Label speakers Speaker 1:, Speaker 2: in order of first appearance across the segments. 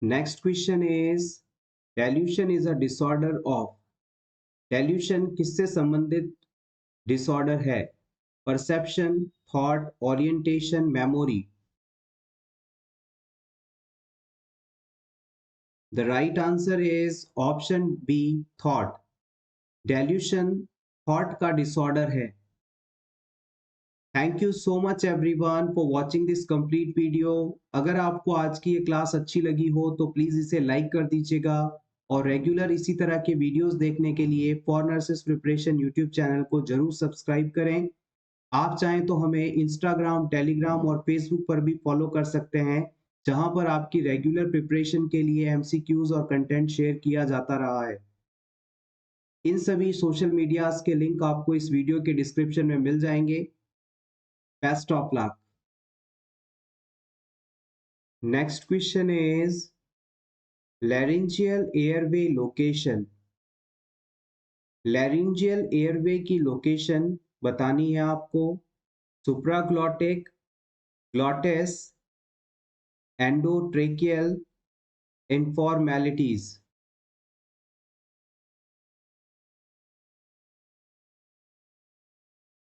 Speaker 1: Next question is delusion is a disorder of. Delusion किससे संबंधित disorder है? Perception, thought, orientation, memory. The right answer is option B, thought. Delusion thought का disorder है। Thank you so much everyone for watching this complete video. अगर आपको आज की ये क्लास अच्छी लगी हो तो प्लीज इसे लाइक कर दीजिएगा और रेगुलर इसी तरह के वीडियोस देखने के लिए for nurses preparation YouTube channel को जरूर सब्सक्राइब करें। आप चाहें तो हमें इंस्टाग्राम, टेलीग्राम और फेसबुक पर भी फॉलो कर सकते हैं, जहां पर आपकी रेगुलर प्रिपरेशन के लिए एमसीक्यूज और कंटेंट शेयर किया जाता रहा है। इन सभी सोशल मीडियाज के लिंक आपको इस वीडियो के डिस्क्रिप्शन में मिल जाएंगे। Best of luck. Next question is laryngeal airway location. Laryngeal airway की लोकेशन बतानी है आपको। Supraglottic, glottis, endotracheal, informalities.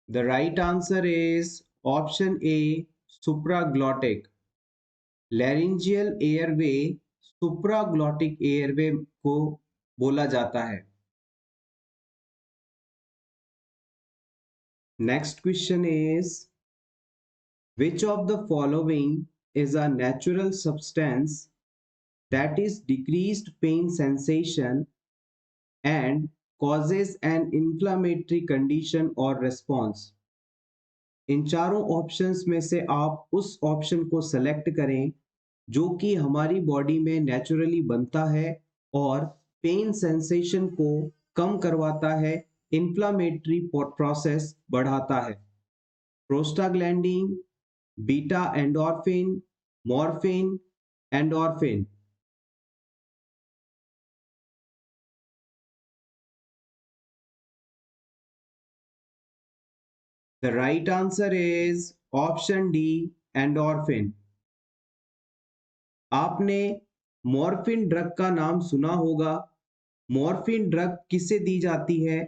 Speaker 1: The right answer is option A, supraglottic. Laryngeal airway supraglottic airway को बोला जाता है। Next question is which of the following is a natural substance that is decreased pain sensation and causes an inflammatory condition or response? इन चारों options में से आप उस option को सेलेक्ट करें जो कि हमारी बॉडी में नेचुरली बनता है और पेन सेंसेशन को कम करवाता है, इन्फ्लामेटरी प्रोसेस बढ़ाता है। Prostaglandin, beta endorphin, morphine, endorphin. The right answer is option D, endorphin. आपने मॉर्फिन ड्रग का नाम सुना होगा। मॉर्फिन ड्रग किसे दी जाती है?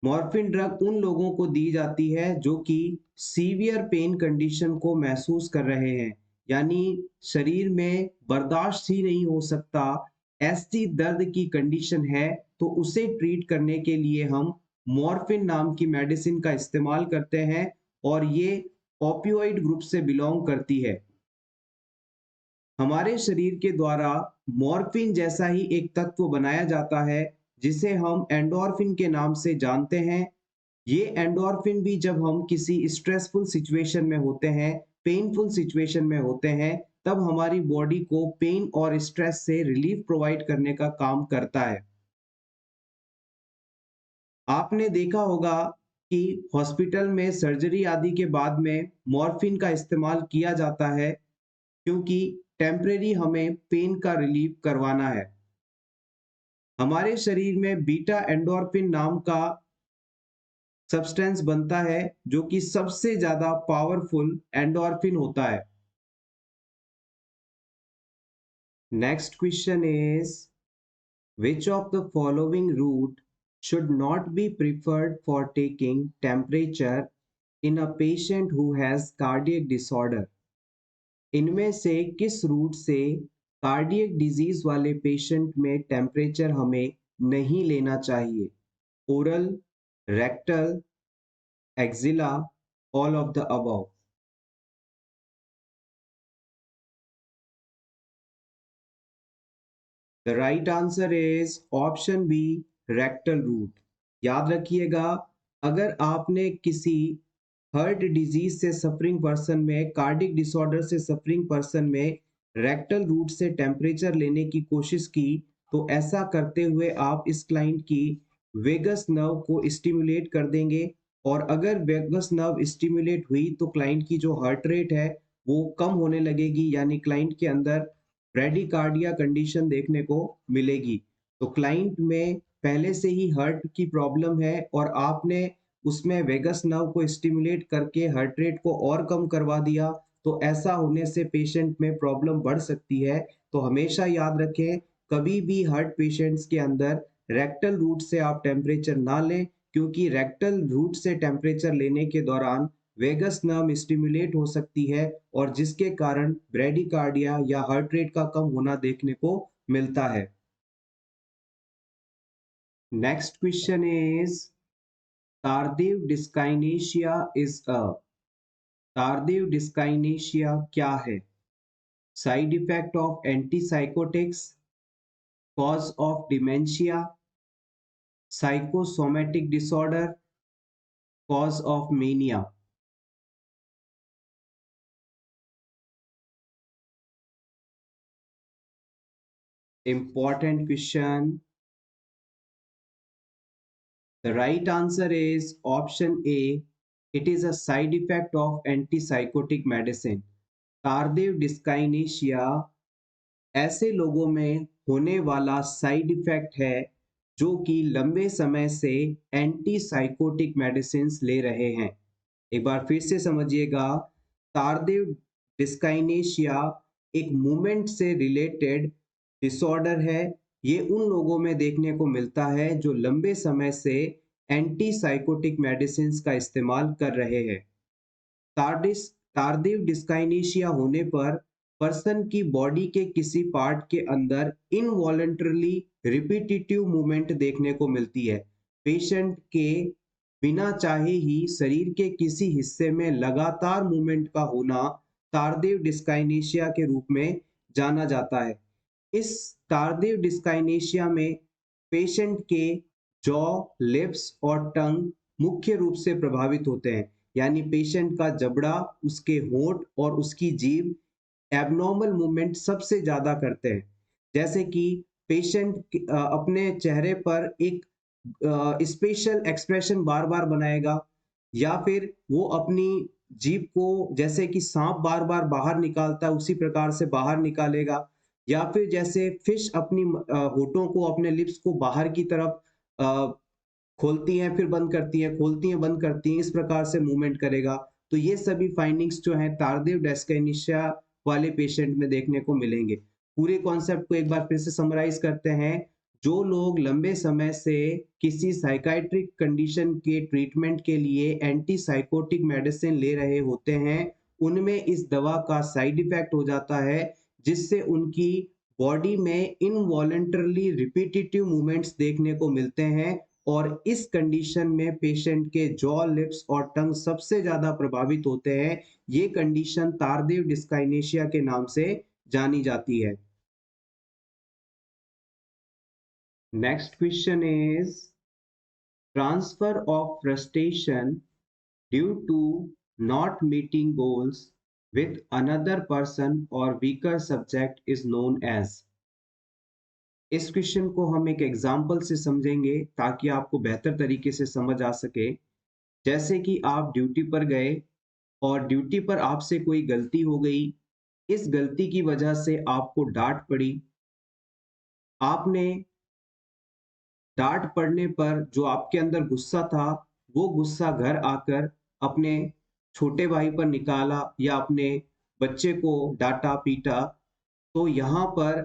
Speaker 1: मॉर्फिन ड्रग उन लोगों को दी जाती है जो कि सीवियर पेन कंडीशन को महसूस कर रहे हैं, यानी शरीर में बर्दाश्त ही नहीं हो सकता, ऐसी दर्द की कंडीशन है, तो उसे ट्रीट करने के लिए हम मॉर्फिन नाम की मेडिसिन का इस्तेमाल करते हैं और ये ओपियोइड ग्रुप से बिलोंग करती है। हमारे शरीर के द्वारा मॉर्फिन जैसा ही एक तत्व बनाया जाता है जिसे हम एंडोर्फिन के नाम से जानते हैं। ये एंडोर्फिन भी जब हम किसी स्ट्रेसफुल सिचुएशन में होते हैं, पेनफुल सिचुएशन में होते हैं, तब हमारी बॉडी को पेन और स्ट्रेस से रिलीफ प्रोवाइड करने का काम करता है। आपने देखा होगा कि हॉस्पिटल में सर्जरी आदि के बाद में मॉर्फिन का इस्तेमाल किया जाता है क्योंकि टेम्परेरी हमें पेन का रिलीफ करवाना है। हमारे शरीर में बीटा एंडोर्फिन नाम का सब्सटेंस बनता है जो कि सबसे ज्यादा पावरफुल एंडोर्फिन होता है। Next question is which of the following route should not be preferred for taking temperature in a patient who has cardiac disorder? इनमें से किस रूट से कार्डियक डिजीज वाले पेशेंट में टेम्परेचर हमें नहीं लेना चाहिए? Oral, rectal, axilla, all of the above. The right answer is option B, rectal route. याद रखिएगा, अगर आपने किसी हार्ट डिजीज से सफरिंग पर्सन में, कार्डिक डिसऑर्डर से सफरिंग पर्सन में रेक्टल रूट से टेम्परेचर लेने की कोशिश की, तो ऐसा करते हुए आप इस क्लाइंट की वेगस नर्व को स्टिमुलेट कर देंगे और अगर वेगस नर्व स्टिमुलेट हुई तो क्लाइंट की जो हार्ट रेट है वो कम होने लगेगी, यानी क्लाइंट के अंदर ब्रेडिकार्डिया कंडीशन देखने को मिलेगी। तो क्लाइंट में पहले से ही हार्ट की प्रॉब्लम है और आपने उसमें वेगस नर्व को स्टिमुलेट करके हार्ट रेट को और कम करवा दिया, तो ऐसा होने से पेशेंट में प्रॉब्लम बढ़ सकती है। तो हमेशा याद रखें, कभी भी हार्ट पेशेंट्स के अंदर रेक्टल रूट से आप टेम्परेचर ना लें, क्योंकि रेक्टल रूट से टेम्परेचर लेने के दौरान वेगस नर्व स्टिमुलेट हो सकती है और जिसके कारण ब्रेडिकार्डिया या हार्ट रेट का कम होना देखने को मिलता है। Next question is tardive dyskinesia is a tardive dyskinesia क्या है? Side effect of antipsychotics, cause of dementia, psychosomatic disorder, cause of mania. Important question. The right answer is option A. It is a side effect of antipsychotic medicine. Tardive dyskinesia ऐसे लोगों में होने वाला side effect है जो कि लंबे समय से एंटीसाइकोटिक मेडिसिन ले रहे हैं। एक बार फिर से समझिएगा, तारदेव डिस्काइनेशिया एक मूवमेंट से रिलेटेड डिसऑर्डर है। ये उन लोगों में देखने को मिलता है जो लंबे समय से एंटीसाइकोटिक मेडिसिन का इस्तेमाल कर रहे हैं। तारडिस तारदेव डिस्काइनेशिया होने पर पर्सन की बॉडी के किसी पार्ट के अंदर इनवॉलंटरली रिपीटिटिव मूवमेंट देखने को मिलती है। पेशेंट के बिना चाहे ही शरीर के किसी हिस्से में लगातार मूवमेंट का होना तारदेव डिस्काइनेशिया के रूप में जाना जाता है। इस तारदेव डिस्काइनेशिया में पेशेंट के जॉ, लिप्स और टंग मुख्य रूप से प्रभावित होते हैं। यानी पेशेंट का जबड़ा, उसके होंठ और उसकी जीभ एबनॉर्मल मूवमेंट सबसे ज्यादा करते हैं। जैसे कि पेशेंट अपने चेहरे पर एक स्पेशल एक्सप्रेशन बार बार बनाएगा, या फिर वो अपनी जीभ को जैसे कि सांप बार बार बाहर निकालता है उसी प्रकार से बाहर निकालेगा, या फिर जैसे फिश अपनी होठों को, अपने लिप्स को बाहर की तरफ खोलती हैं फिर बंद करती हैं, खोलती हैं बंद करती हैं, इस प्रकार से मूवमेंट करेगा। तो ये सभी फाइंडिंग्स जो हैं तारदेव डिस्काइनेशिया वाले पेशेंट में देखने को मिलेंगे। पूरे कॉन्सेप्ट को एक बार फिर से समराइज करते हैं। जो लोग लंबे समय से किसी साइकाइट्रिक कंडीशन के ट्रीटमेंट के लिए एंटीसाइकोटिक मेडिसिन ले रहे होते हैं, उनमें इस दवा का साइड इफेक्ट हो जाता है, जिससे उनकी बॉडी में इनवॉलंटरली रिपीटिटिव मूवमेंट्स देखने को मिलते हैं और इस कंडीशन में पेशेंट के जॉ, लिप्स और टंग सबसे ज्यादा प्रभावित होते हैं। ये कंडीशन तारदेव डिस्काइनेशिया के नाम से जानी जाती है। Next question is transfer of frustration due to not meeting goals with another person or weaker subject is known as। इस क्वेश्चन को हम एक एग्जाम्पल से समझेंगे ताकि आपको बेहतर तरीके से समझ आ सके। जैसे कि आप ड्यूटी पर गए और ड्यूटी पर आपसे कोई गलती हो गई, इस गलती की वजह से आपको डांट पड़ी। आपने डांट पड़ने पर जो आपके अंदर गुस्सा था, वो गुस्सा घर आकर अपने छोटे भाई पर निकाला या अपने बच्चे को डांटा पीटा। तो यहाँ पर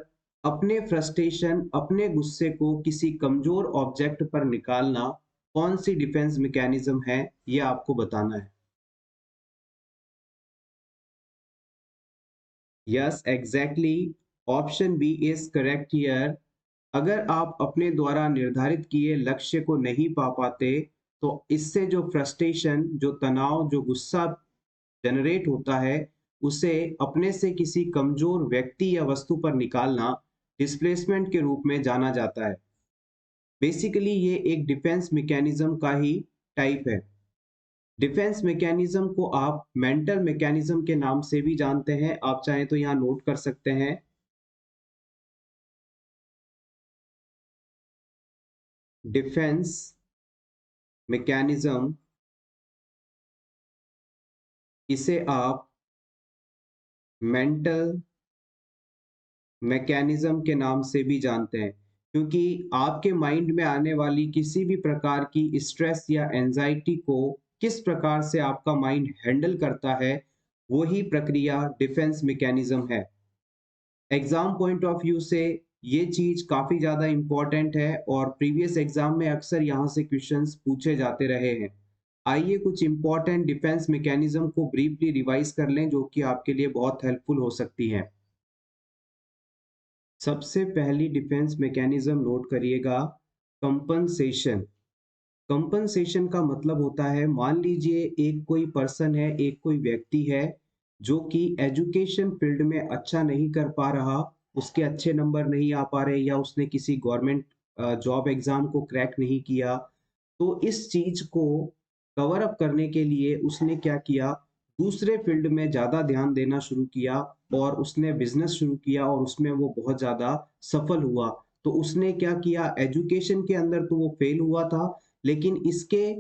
Speaker 1: अपने फ्रस्ट्रेशन, अपने गुस्से को किसी कमजोर ऑब्जेक्ट पर निकालना कौन सी डिफेंस मैकेनिज्म है, ये आपको बताना है। Yes, exactly, option B is correct here. अगर आप अपने द्वारा निर्धारित किए लक्ष्य को नहीं पा पाते, तो इससे जो फ्रस्ट्रेशन, जो तनाव, जो गुस्सा जनरेट होता है, उसे अपने से किसी कमजोर व्यक्ति या वस्तु पर निकालना डिस्प्लेसमेंट के रूप में जाना जाता है। बेसिकली ये एक डिफेंस मैकेनिज्म का ही टाइप है। डिफेंस मैकेनिज्म को आप मेंटल मैकेनिज्म के नाम से भी जानते हैं, आप चाहें तो यहाँ नोट कर सकते हैं। डिफेंस मैकेनिज्म, इसे आप मेंटल मैकेनिज्म के नाम से भी जानते हैं, क्योंकि आपके माइंड में आने वाली किसी भी प्रकार की स्ट्रेस या एंजाइटी को किस प्रकार से आपका माइंड हैंडल करता है, वही प्रक्रिया डिफेंस मैकेनिज्म है। एग्जाम पॉइंट ऑफ व्यू से ये चीज काफी ज्यादा इंपॉर्टेंट है और प्रीवियस एग्जाम में अक्सर यहाँ से क्वेश्चंस पूछे जाते रहे हैं। आइए कुछ इंपॉर्टेंट डिफेंस मैकेनिज्म को ब्रीफली रिवाइज कर लें जो कि आपके लिए बहुत हेल्पफुल हो सकती हैं। सबसे पहली डिफेंस मैकेनिज्म नोट करिएगा, कंपनसेशन। कंपनसेशन का मतलब होता है, मान लीजिए एक कोई पर्सन है, एक कोई व्यक्ति है जो कि एजुकेशन फील्ड में अच्छा नहीं कर पा रहा, उसके अच्छे नंबर नहीं आ पा रहे या उसने किसी गवर्नमेंट जॉब एग्जाम को क्रैक नहीं किया, तो इस चीज को कवर अप करने के लिए उसने क्या किया, दूसरे फील्ड में ज्यादा ध्यान देना शुरू किया और उसने बिजनेस शुरू किया और उसमें वो बहुत ज्यादा सफल हुआ। तो उसने क्या किया, एजुकेशन के अंदर तो वो फेल हुआ था, लेकिन इसके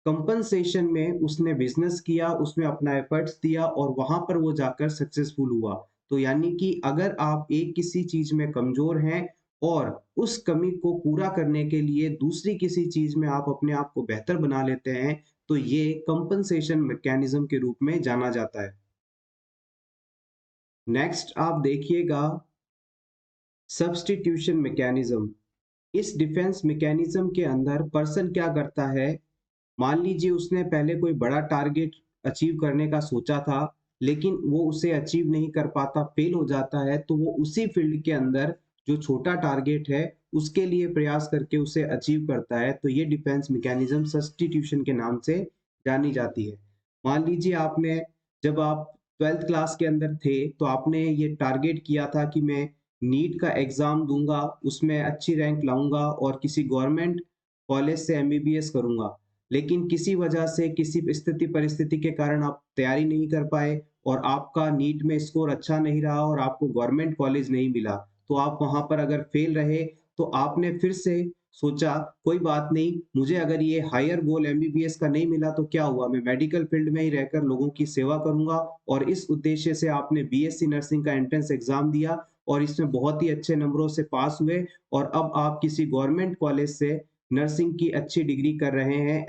Speaker 1: कंपनसेशन में उसने बिजनेस किया, उसमें अपना एफर्ट्स दिया और वहां पर वो जाकर सक्सेसफुल हुआ। तो यानी कि अगर आप एक किसी चीज में कमजोर हैं और उस कमी को पूरा करने के लिए दूसरी किसी चीज में आप अपने आप को बेहतर बना लेते हैं, तो ये कंपनसेशन मैकेनिज्म के रूप में जाना जाता है। नेक्स्ट आप देखिएगा, सब्स्टिट्यूशन मैकेनिज्म। इस डिफेंस मैकेनिज्म के अंदर पर्सन क्या करता है, मान लीजिए उसने पहले कोई बड़ा टारगेट अचीव करने का सोचा था, लेकिन वो उसे अचीव नहीं कर पाता, फेल हो जाता है, तो वो उसी फील्ड के अंदर जो छोटा टारगेट है उसके लिए प्रयास करके उसे अचीव करता है। तो ये डिफेंस मैकेनिज्म सब्स्टिट्यूशन के नाम से जानी जाती है। मान लीजिए आपने, जब आप ट्वेल्थ क्लास के अंदर थे तो आपने ये टारगेट किया था कि मैं नीट का एग्जाम दूंगा, उसमें अच्छी रैंक लाऊंगा और किसी गवर्नमेंट कॉलेज से एमबीबीएस करूंगा, लेकिन किसी वजह से, किसी स्थिति परिस्थिति के कारण आप तैयारी नहीं कर पाए और आपका नीट में स्कोर अच्छा नहीं रहा और आपको गवर्नमेंट कॉलेज नहीं मिला, तो आप वहां पर अगर फेल रहे तो आपने फिर से सोचा, कोई बात नहीं, मुझे अगर ये हायर गोल एमबीबीएस का नहीं मिला तो क्या हुआ, मैं मेडिकल फील्ड में ही रहकर लोगों की सेवा करूंगा। और इस उद्देश्य से आपने बीएससी नर्सिंग का एंट्रेंस एग्जाम दिया और इसमें बहुत ही अच्छे नंबरों से पास हुए और अब आप किसी गवर्नमेंट कॉलेज से नर्सिंग की अच्छी डिग्री कर रहे हैं,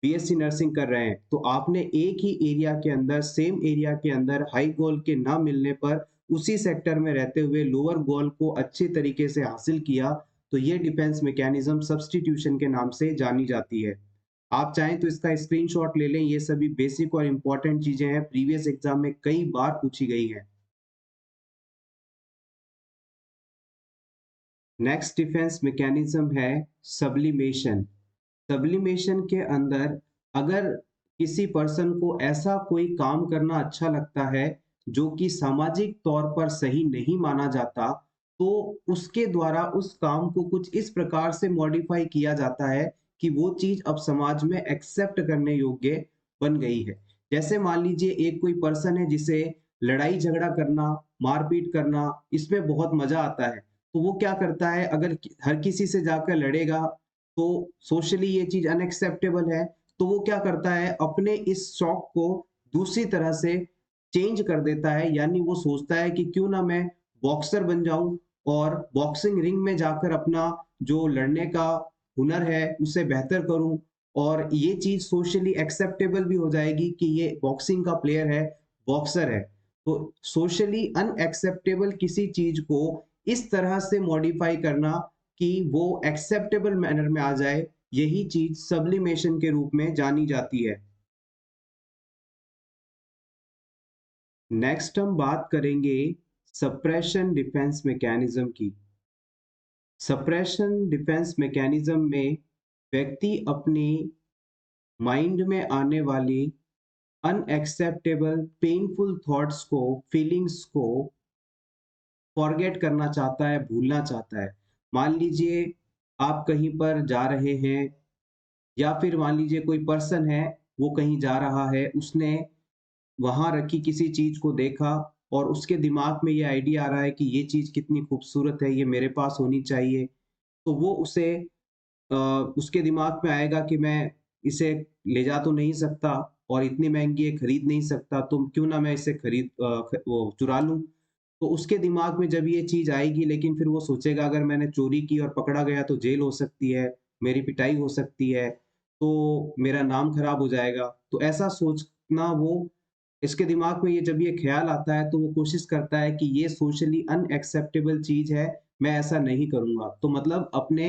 Speaker 1: बीएससी नर्सिंग कर रहे हैं। तो आपने एक ही एरिया के अंदर, सेम एरिया के अंदर हाई गोल के ना मिलने पर उसी सेक्टर में रहते हुए लोअर गोल को अच्छे तरीके से हासिल किया। तो ये डिफेंस मैकेनिज्म सब्स्टिट्यूशन के नाम से जानी जाती है। आप चाहें तो इसका स्क्रीनशॉट ले लें, ये सभी बेसिक और इंपॉर्टेंट चीजें हैं, प्रीवियस एग्जाम में कई बार पूछी गई हैं। नेक्स्ट डिफेंस मैकेनिज्म है सब्लिमेशन। सब्लिमेशन के अंदर अगर किसी पर्सन को ऐसा कोई काम करना अच्छा लगता है जो कि सामाजिक तौर पर सही नहीं माना जाता, तो उसके द्वारा उस काम को कुछ इस प्रकार से मॉडिफाई किया जाता है कि वो चीज अब समाज में एक्सेप्ट करने योग्य बन गई है। जैसे मान लीजिए एक कोई पर्सन है जिसे लड़ाई झगड़ा करना, मारपीट करना, इसमें बहुत मजा आता है, तो वो क्या करता है, अगर हर किसी से जाकर लड़ेगा तो सोशली ये चीज अनएक्सेप्टेबल है, तो वो क्या करता है, अपने इस शौक को दूसरी तरह से चेंज कर देता है। यानी वो सोचता है कि क्यों ना मैं बॉक्सर बन जाऊं और बॉक्सिंग रिंग में जाकर अपना जो लड़ने का हुनर है उसे बेहतर करूं, और ये चीज सोशली एक्सेप्टेबल भी हो जाएगी कि ये बॉक्सिंग का प्लेयर है, बॉक्सर है। तो सोशली अनएक्सेप्टेबल किसी चीज को इस तरह से मॉडिफाई करना कि वो एक्सेप्टेबल मैनर में आ जाए, यही चीज सब्लिमेशन के रूप में जानी जाती है। नेक्स्ट हम बात करेंगे सप्रेशन डिफेंस मैकेनिज्म की। सप्रेशन डिफेंस मैकेनिज्म में व्यक्ति अपनी माइंड में आने वाली अनएक्सेप्टेबल पेनफुल थॉट्स को, फीलिंग्स को फॉरगेट करना चाहता है, भूलना चाहता है। मान लीजिए आप कहीं पर जा रहे हैं या फिर मान लीजिए कोई पर्सन है, वो कहीं जा रहा है, उसने वहां रखी किसी चीज को देखा और उसके दिमाग में ये आइडिया आ रहा है कि ये चीज कितनी खूबसूरत है, ये मेरे पास होनी चाहिए। तो वो उसे उसके दिमाग में आएगा कि मैं इसे ले जा तो नहीं सकता और इतनी महंगी ये खरीद नहीं सकता, तो क्यों ना मैं इसे वो चुरा लूं। तो उसके दिमाग में जब ये चीज आएगी, लेकिन फिर वो सोचेगा अगर मैंने चोरी की और पकड़ा गया तो जेल हो सकती है, मेरी पिटाई हो सकती है, तो मेरा नाम खराब हो जाएगा। तो ऐसा सोचना वो इसके दिमाग में ये जब ये ख्याल आता है तो वो कोशिश करता है कि ये सोशली अनएक्सेप्टेबल चीज है, मैं ऐसा नहीं करूंगा। तो मतलब अपने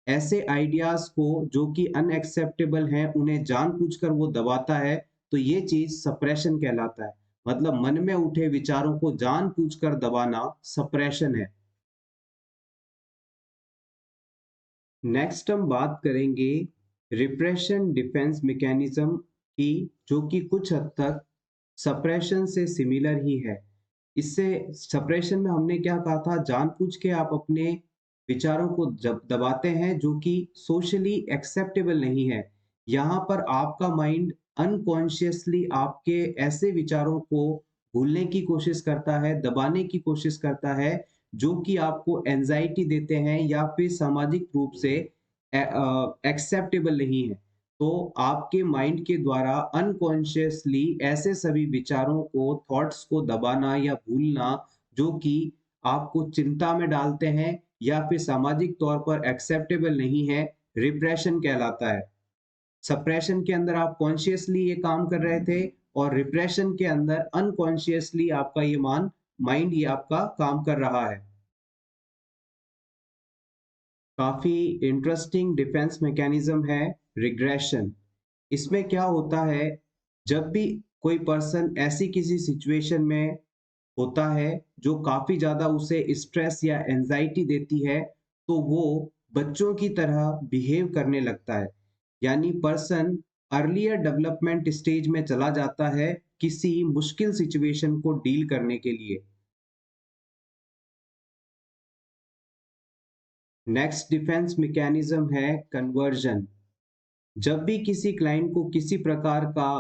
Speaker 1: ऐसे आइडियाज को जो कि अनएक्सेप्टेबल हैं उन्हें जानबूझकर वो दबाता है, तो ये चीज सप्रेशन कहलाता है। मतलब मन में उठे विचारों को जानबूझकर दबाना सप्रेशन है। नेक्स्ट हम बात करेंगे रिप्रेशन डिफेंस मैकेनिज्म की, जो कि कुछ हद तक सप्रेशन से सिमिलर ही है। इससे सप्रेशन में हमने क्या कहा था, जानबूझ के आप अपने विचारों को जब दबाते हैं जो कि सोशली एक्सेप्टेबल नहीं है। यहाँ पर आपका माइंड अनकॉन्शियसली आपके ऐसे विचारों को भूलने की कोशिश करता है, दबाने की कोशिश करता है जो कि आपको एंजाइटी देते हैं या फिर सामाजिक रूप से एक्सेप्टेबल नहीं है। तो आपके माइंड के द्वारा अनकॉन्शियसली ऐसे सभी विचारों को, थॉट्स को दबाना या भूलना जो कि आपको चिंता में डालते हैं या फिर सामाजिक तौर पर एक्सेप्टेबल नहीं है, रिप्रेशन कहलाता है। सप्रेशन के अंदर आप कॉन्शियसली ये काम कर रहे थे और रिप्रेशन के अंदर अनकॉन्शियसली आपका ये माइंड ये आपका काम कर रहा है। काफी इंटरेस्टिंग डिफेंस मैकेनिज्म है रिग्रेशन। इसमें क्या होता है, जब भी कोई पर्सन ऐसी किसी सिचुएशन में होता है जो काफी ज्यादा उसे स्ट्रेस या एंजाइटी देती है, तो वो बच्चों की तरह बिहेव करने लगता है। यानी पर्सन अर्लियर डेवलपमेंट स्टेज में चला जाता है किसी मुश्किल सिचुएशन को डील करने के लिए। नेक्स्ट डिफेंस मैकेनिज्म है कन्वर्जन। जब भी किसी क्लाइंट को किसी प्रकार का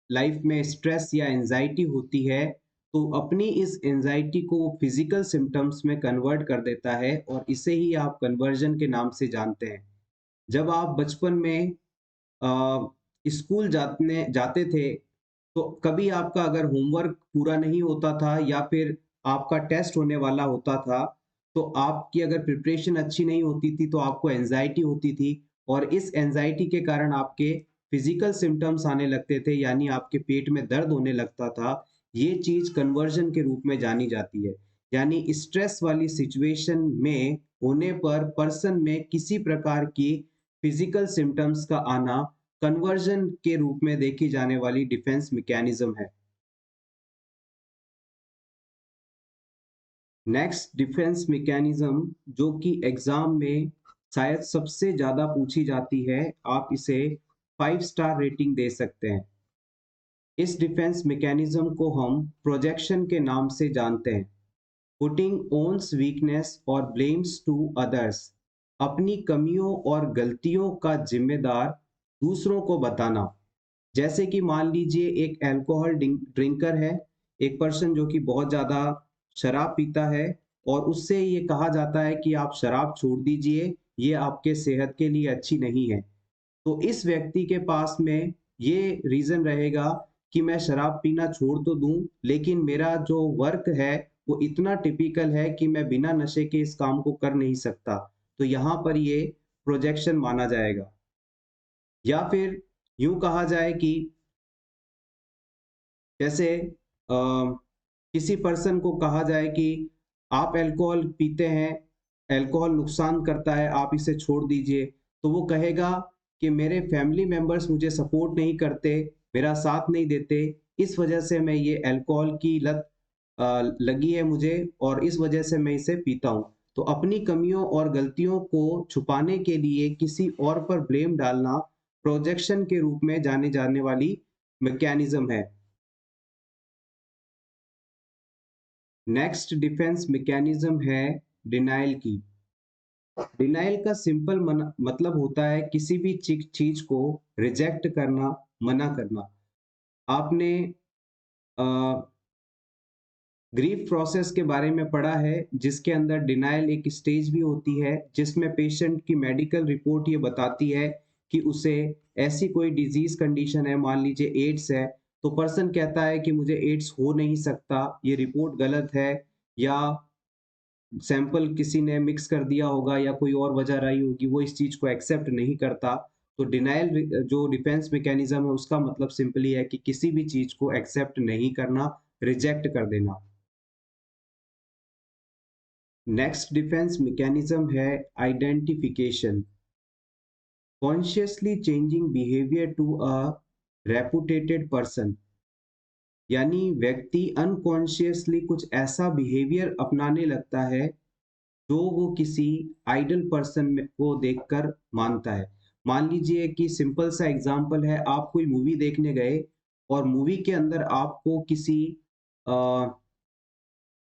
Speaker 1: लाइफ में स्ट्रेस या एंजाइटी होती है, तो अपनी इस एंजाइटी को फिजिकल सिम्टम्स में कन्वर्ट कर देता है और इसे ही आप कन्वर्जन के नाम से जानते हैं। जब आप बचपन में स्कूल जाते जाते थे, तो कभी आपका अगर होमवर्क पूरा नहीं होता था या फिर आपका टेस्ट होने वाला होता था, तो आपकी अगर प्रिपरेशन अच्छी नहीं होती थी, तो आपको एंजाइटी होती थी और इस एंजाइटी के कारण आपके फिजिकल सिम्टम्स आने लगते थे, यानी आपके पेट में दर्द होने लगता था। ये चीज़ कन्वर्जन के रूप में जानी जाती है। यानी स्ट्रेस वाली सिचुएशन में होने पर पर्सन में किसी प्रकार की फिजिकल सिम्टम्स का आना कन्वर्जन के रूप में देखी जाने वाली डिफेंस मैकेनिज्म है। नेक्स्ट डिफेंस मैकेनिज्म जो कि एग्जाम में शायद सबसे ज्यादा पूछी जाती है, आप इसे 5 स्टार रेटिंग दे सकते हैं। इस डिफेंस मैकेनिज्म को हम प्रोजेक्शन के नाम से जानते हैं। पुटिंग ओन्स वीकनेस और ब्लेम्स टू अदर्स, अपनी कमियों और गलतियों का जिम्मेदार दूसरों को बताना। जैसे कि मान लीजिए एक अल्कोहल ड्रिंकर है, एक पर्सन जो कि बहुत ज़्यादा शराब पीता है और उससे ये कहा जाता है कि आप शराब छोड़ दीजिए, ये आपके सेहत के लिए अच्छी नहीं है। तो इस व्यक्ति के पास में ये रीज़न रहेगा कि मैं शराब पीना छोड़ तो दूँ, लेकिन मेरा जो वर्क है वो इतना टिपिकल है कि मैं बिना नशे के इस काम को कर नहीं सकता। तो यहाँ पर ये प्रोजेक्शन माना जाएगा। या फिर यूँ कहा जाए कि जैसे किसी पर्सन को कहा जाए कि आप अल्कोहल पीते हैं, अल्कोहल नुकसान करता है, आप इसे छोड़ दीजिए। तो वो कहेगा कि मेरे फैमिली मेंबर्स मुझे सपोर्ट नहीं करते, मेरा साथ नहीं देते, इस वजह से मैं ये अल्कोहल की लत लगी है मुझे और इस वजह से मैं इसे पीता हूँ। तो अपनी कमियों और गलतियों को छुपाने के लिए किसी और पर ब्लेम डालना प्रोजेक्शन के रूप में जाने जाने वाली मैकेनिज्म है। नेक्स्ट डिफेंस मैकेनिज्म है डिनायल की। डिनायल का सिंपल मतलब होता है किसी भी चीज को रिजेक्ट करना, मना करना। आपने ग्रीफ प्रोसेस के बारे में पढ़ा है, जिसके अंदर डिनायल एक स्टेज भी होती है जिसमें पेशेंट की मेडिकल रिपोर्ट ये बताती है कि उसे ऐसी कोई डिजीज कंडीशन है, मान लीजिए एड्स है, तो पर्सन कहता है कि मुझे एड्स हो नहीं सकता, ये रिपोर्ट गलत है, या सैंपल किसी ने मिक्स कर दिया होगा या कोई और वजह रही होगी, वो इस चीज को एक्सेप्ट नहीं करता। तो डिनायल जो डिफेंस मैकेनिज्म है उसका मतलब सिंपली है कि किसी भी चीज को एक्सेप्ट नहीं करना, रिजेक्ट कर देना। नेक्स्ट डिफेंस मैकेनिज्म है identification, consciously changing behaviour to a reputed person, यानी व्यक्ति अनकॉन्शियसली कुछ ऐसा बिहेवियर अपनाने लगता है जो वो किसी आइडल पर्सन को देखकर मानता है। मान लीजिए कि सिंपल सा एग्जांपल है, आप कोई मूवी देखने गए और मूवी के अंदर आपको किसी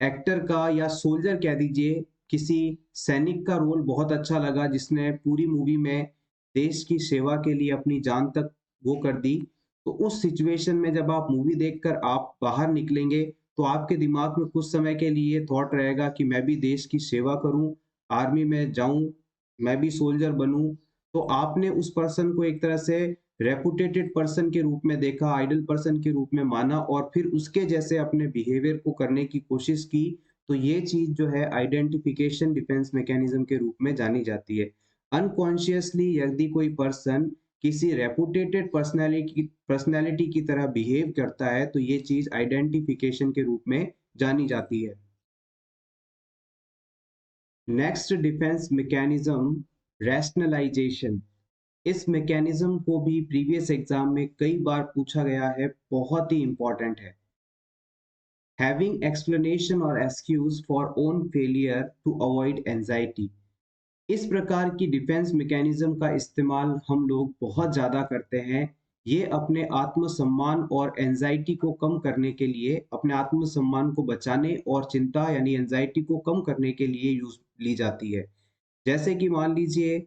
Speaker 1: एक्टर का या सोल्जर कह दीजिए, किसी सैनिक का रोल बहुत अच्छा लगा जिसने पूरी मूवी में देश की सेवा के लिए अपनी जान तक वो कर दी। तो उस सिचुएशन में जब आप मूवी देखकर आप बाहर निकलेंगे तो आपके दिमाग में कुछ समय के लिए थॉट रहेगा कि मैं भी देश की सेवा करूं, आर्मी में जाऊं, मैं भी सोल्जर बनूं। तो आपने उस पर्सन को एक तरह से रेपुटेटेड पर्सन के रूप में देखा, आइडल पर्सन के रूप में माना और फिर उसके जैसे अपने बिहेवियर को करने की कोशिश की। तो ये चीज जो है आइडेंटिफिकेशन डिफेंस मैकेनिज्म के रूप में जानी जाती है। अनकॉन्शियसली यदि कोई पर्सन किसी रेपुटेटेड पर्सनैलिटी की तरह बिहेव करता है तो ये चीज आइडेंटिफिकेशन के रूप में जानी जाती है। नेक्स्ट डिफेंस मैकेनिज्म रैशनलाइजेशन, इस मैकेनिज्म को भी प्रीवियस एग्जाम में कई बार पूछा गया है, बहुत ही इंपॉर्टेंट है। हैविंग एक्सप्लेनेशन और excuse for own failure to avoid anxiety, इस प्रकार की डिफेंस मैकेनिज्म का इस्तेमाल हम लोग बहुत ज़्यादा करते हैं। ये अपने आत्मसम्मान और एंजाइटी को कम करने के लिए, अपने आत्मसम्मान को बचाने और चिंता यानी एंजाइटी को कम करने के लिए यूज ली जाती है। जैसे कि मान लीजिए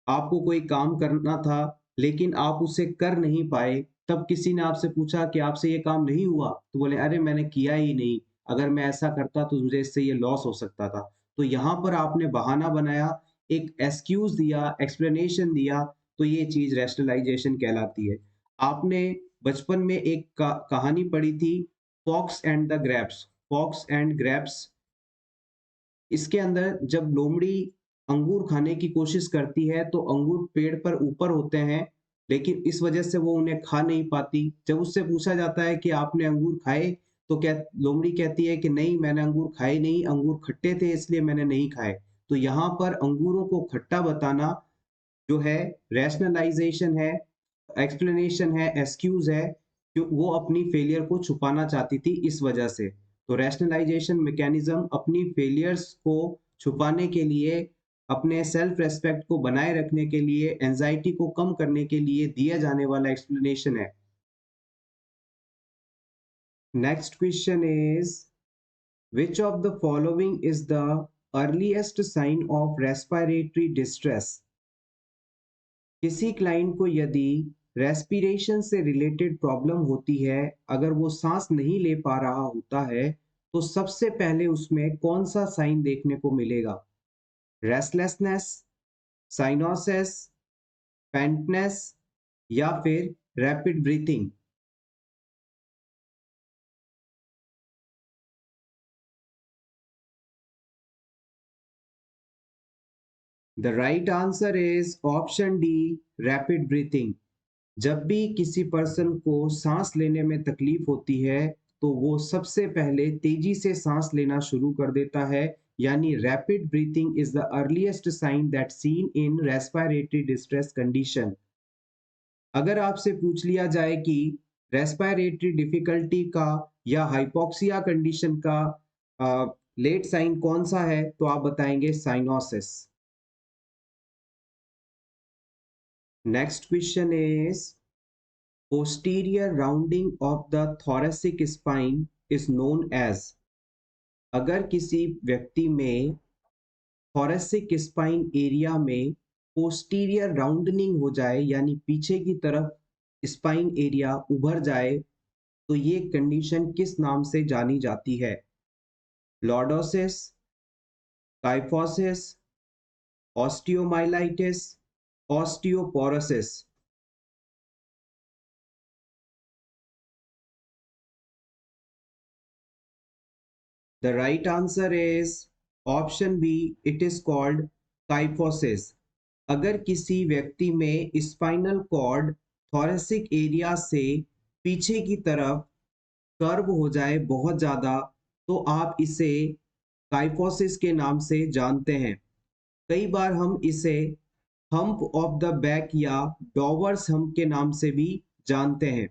Speaker 1: आपको कोई काम करना था लेकिन आप उसे कर नहीं पाए, तब किसी ने आपसे पूछा कि आपसे ये काम नहीं हुआ, तो बोले अरे मैंने किया ही नहीं, अगर मैं ऐसा करता तो मुझे इससे ये लॉस हो सकता था। तो यहाँ पर आपने बहाना बनाया, एक एक्सक्यूज दिया, एक्सप्लेनेशन दिया, तो ये चीज रैशनलाइजेशन कहलाती है। आपने बचपन में एक कहानी पढ़ी थी, fox and the grapes, fox and grapes. इसके अंदर जब लोमड़ी अंगूर खाने की कोशिश करती है तो अंगूर पेड़ पर ऊपर होते हैं, लेकिन इस वजह से वो उन्हें खा नहीं पाती। जब उससे पूछा जाता है कि आपने अंगूर खाए, तो क्या लोमड़ी कहती है कि नहीं, मैंने अंगूर खाए नहीं, अंगूर खट्टे थे इसलिए मैंने नहीं खाए। तो यहाँ पर अंगूरों को खट्टा बताना जो है रैशनलाइजेशन है, एक्सप्लेनेशन है, एक्सक्यूज है, कि वो अपनी फेलियर को छुपाना चाहती थी इस वजह से। तो रैशनलाइजेशन मैकेनिज्म अपनी फेलियर्स को छुपाने के लिए, अपने सेल्फ रेस्पेक्ट को बनाए रखने के लिए, एंजाइटी को कम करने के लिए दिया जाने वाला एक्सप्लेनेशन है। Next question is which of the following is the earliest sign of respiratory distress, किसी क्लाइंट को यदि रेस्पिरेशन से रिलेटेड प्रॉब्लम होती है, अगर वो सांस नहीं ले पा रहा होता है, तो सबसे पहले उसमें कौन सा साइन देखने को मिलेगा? रेस्टलेसनेस, साइनोसिस, फेंटनेस या फिर rapid breathing? The right answer is option D, rapid breathing. जब भी किसी पर्सन को सांस लेने में तकलीफ होती है तो वो सबसे पहले तेजी से सांस लेना शुरू कर देता है, यानी rapid breathing is the earliest sign that seen in respiratory distress condition. अगर आपसे पूछ लिया जाए कि रेस्पिरेटरी डिफिकल्टी का या हाइपोक्सिया कंडीशन का लेट साइन कौन सा है, तो आप बताएंगे cyanosis. Next question is posterior rounding of the thoracic spine is known as, अगर किसी व्यक्ति में thoracic spine एरिया में posterior राउंडनिंग हो जाए यानी पीछे की तरफ स्पाइन एरिया उभर जाए, तो ये कंडीशन किस नाम से जानी जाती है? Lordosis, kyphosis, osteomyelitis, osteoporosis? The right answer is option B. It is called kyphosis. अगर किसी व्यक्ति में स्पाइनल कॉर्ड थोरेसिक एरिया से पीछे की तरफ कर्व हो जाए बहुत ज़्यादा, तो आप इसे काइफोसिस के नाम से जानते हैं। कई बार हम इसे हम्प ऑफ द बैक या डॉवर्स हम्प के नाम से भी जानते हैं।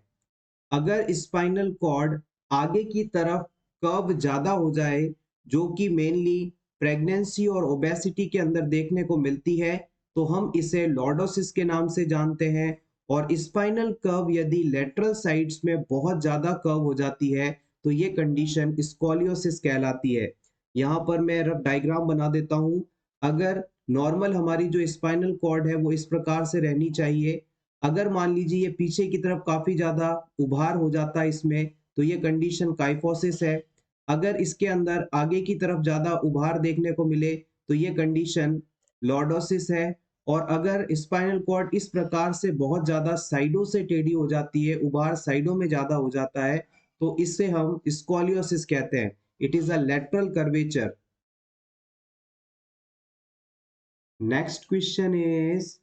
Speaker 1: अगर स्पाइनल कॉर्ड आगे की तरफ कर्व ज़्यादा हो जाए, जो कि मेनली प्रेगनेंसी और ओबेसिटी के अंदर देखने को मिलती है, तो हम इसे लॉर्डोसिस के नाम से जानते हैं। और स्पाइनल कर्व यदि लेटरल साइड्स में बहुत ज़्यादा कर्व हो जाती है, तो ये कंडीशन स्कॉलियोसिस कहलाती है। यहाँ पर मैं रफ डायग्राम बना देता हूँ। अगर नॉर्मल हमारी जो स्पाइनल कॉर्ड है वो इस प्रकार से रहनी चाहिए। अगर मान लीजिए ये पीछे की तरफ काफी ज्यादा उभार हो जाता है इसमें, तो ये कंडीशन काइफोसिस है। अगर इसके अंदर आगे की तरफ ज्यादा उभार देखने को मिले, तो ये कंडीशन लॉर्डोसिस है। और अगर स्पाइनल कॉर्ड इस प्रकार से बहुत ज्यादा साइडों से टेढ़ी हो जाती है, उभार साइडों में ज्यादा हो जाता है, तो इससे हम स्कॉलियोसिस कहते हैं। It is a lateral curvature. Next question is,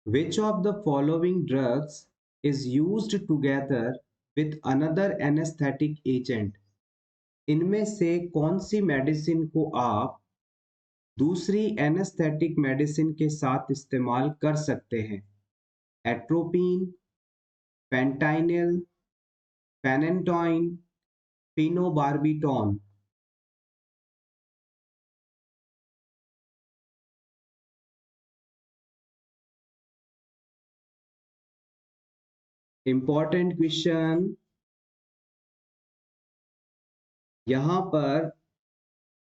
Speaker 1: which of the following drugs is used together with another anesthetic agent? इनमें से कौन सी मेडिसिन को आप दूसरी एनेस्थेटिक मेडिसिन के साथ इस्तेमाल कर सकते हैं? Atropine, fentanyl, phenytoin, phenobarbitone. Important question. यहां पर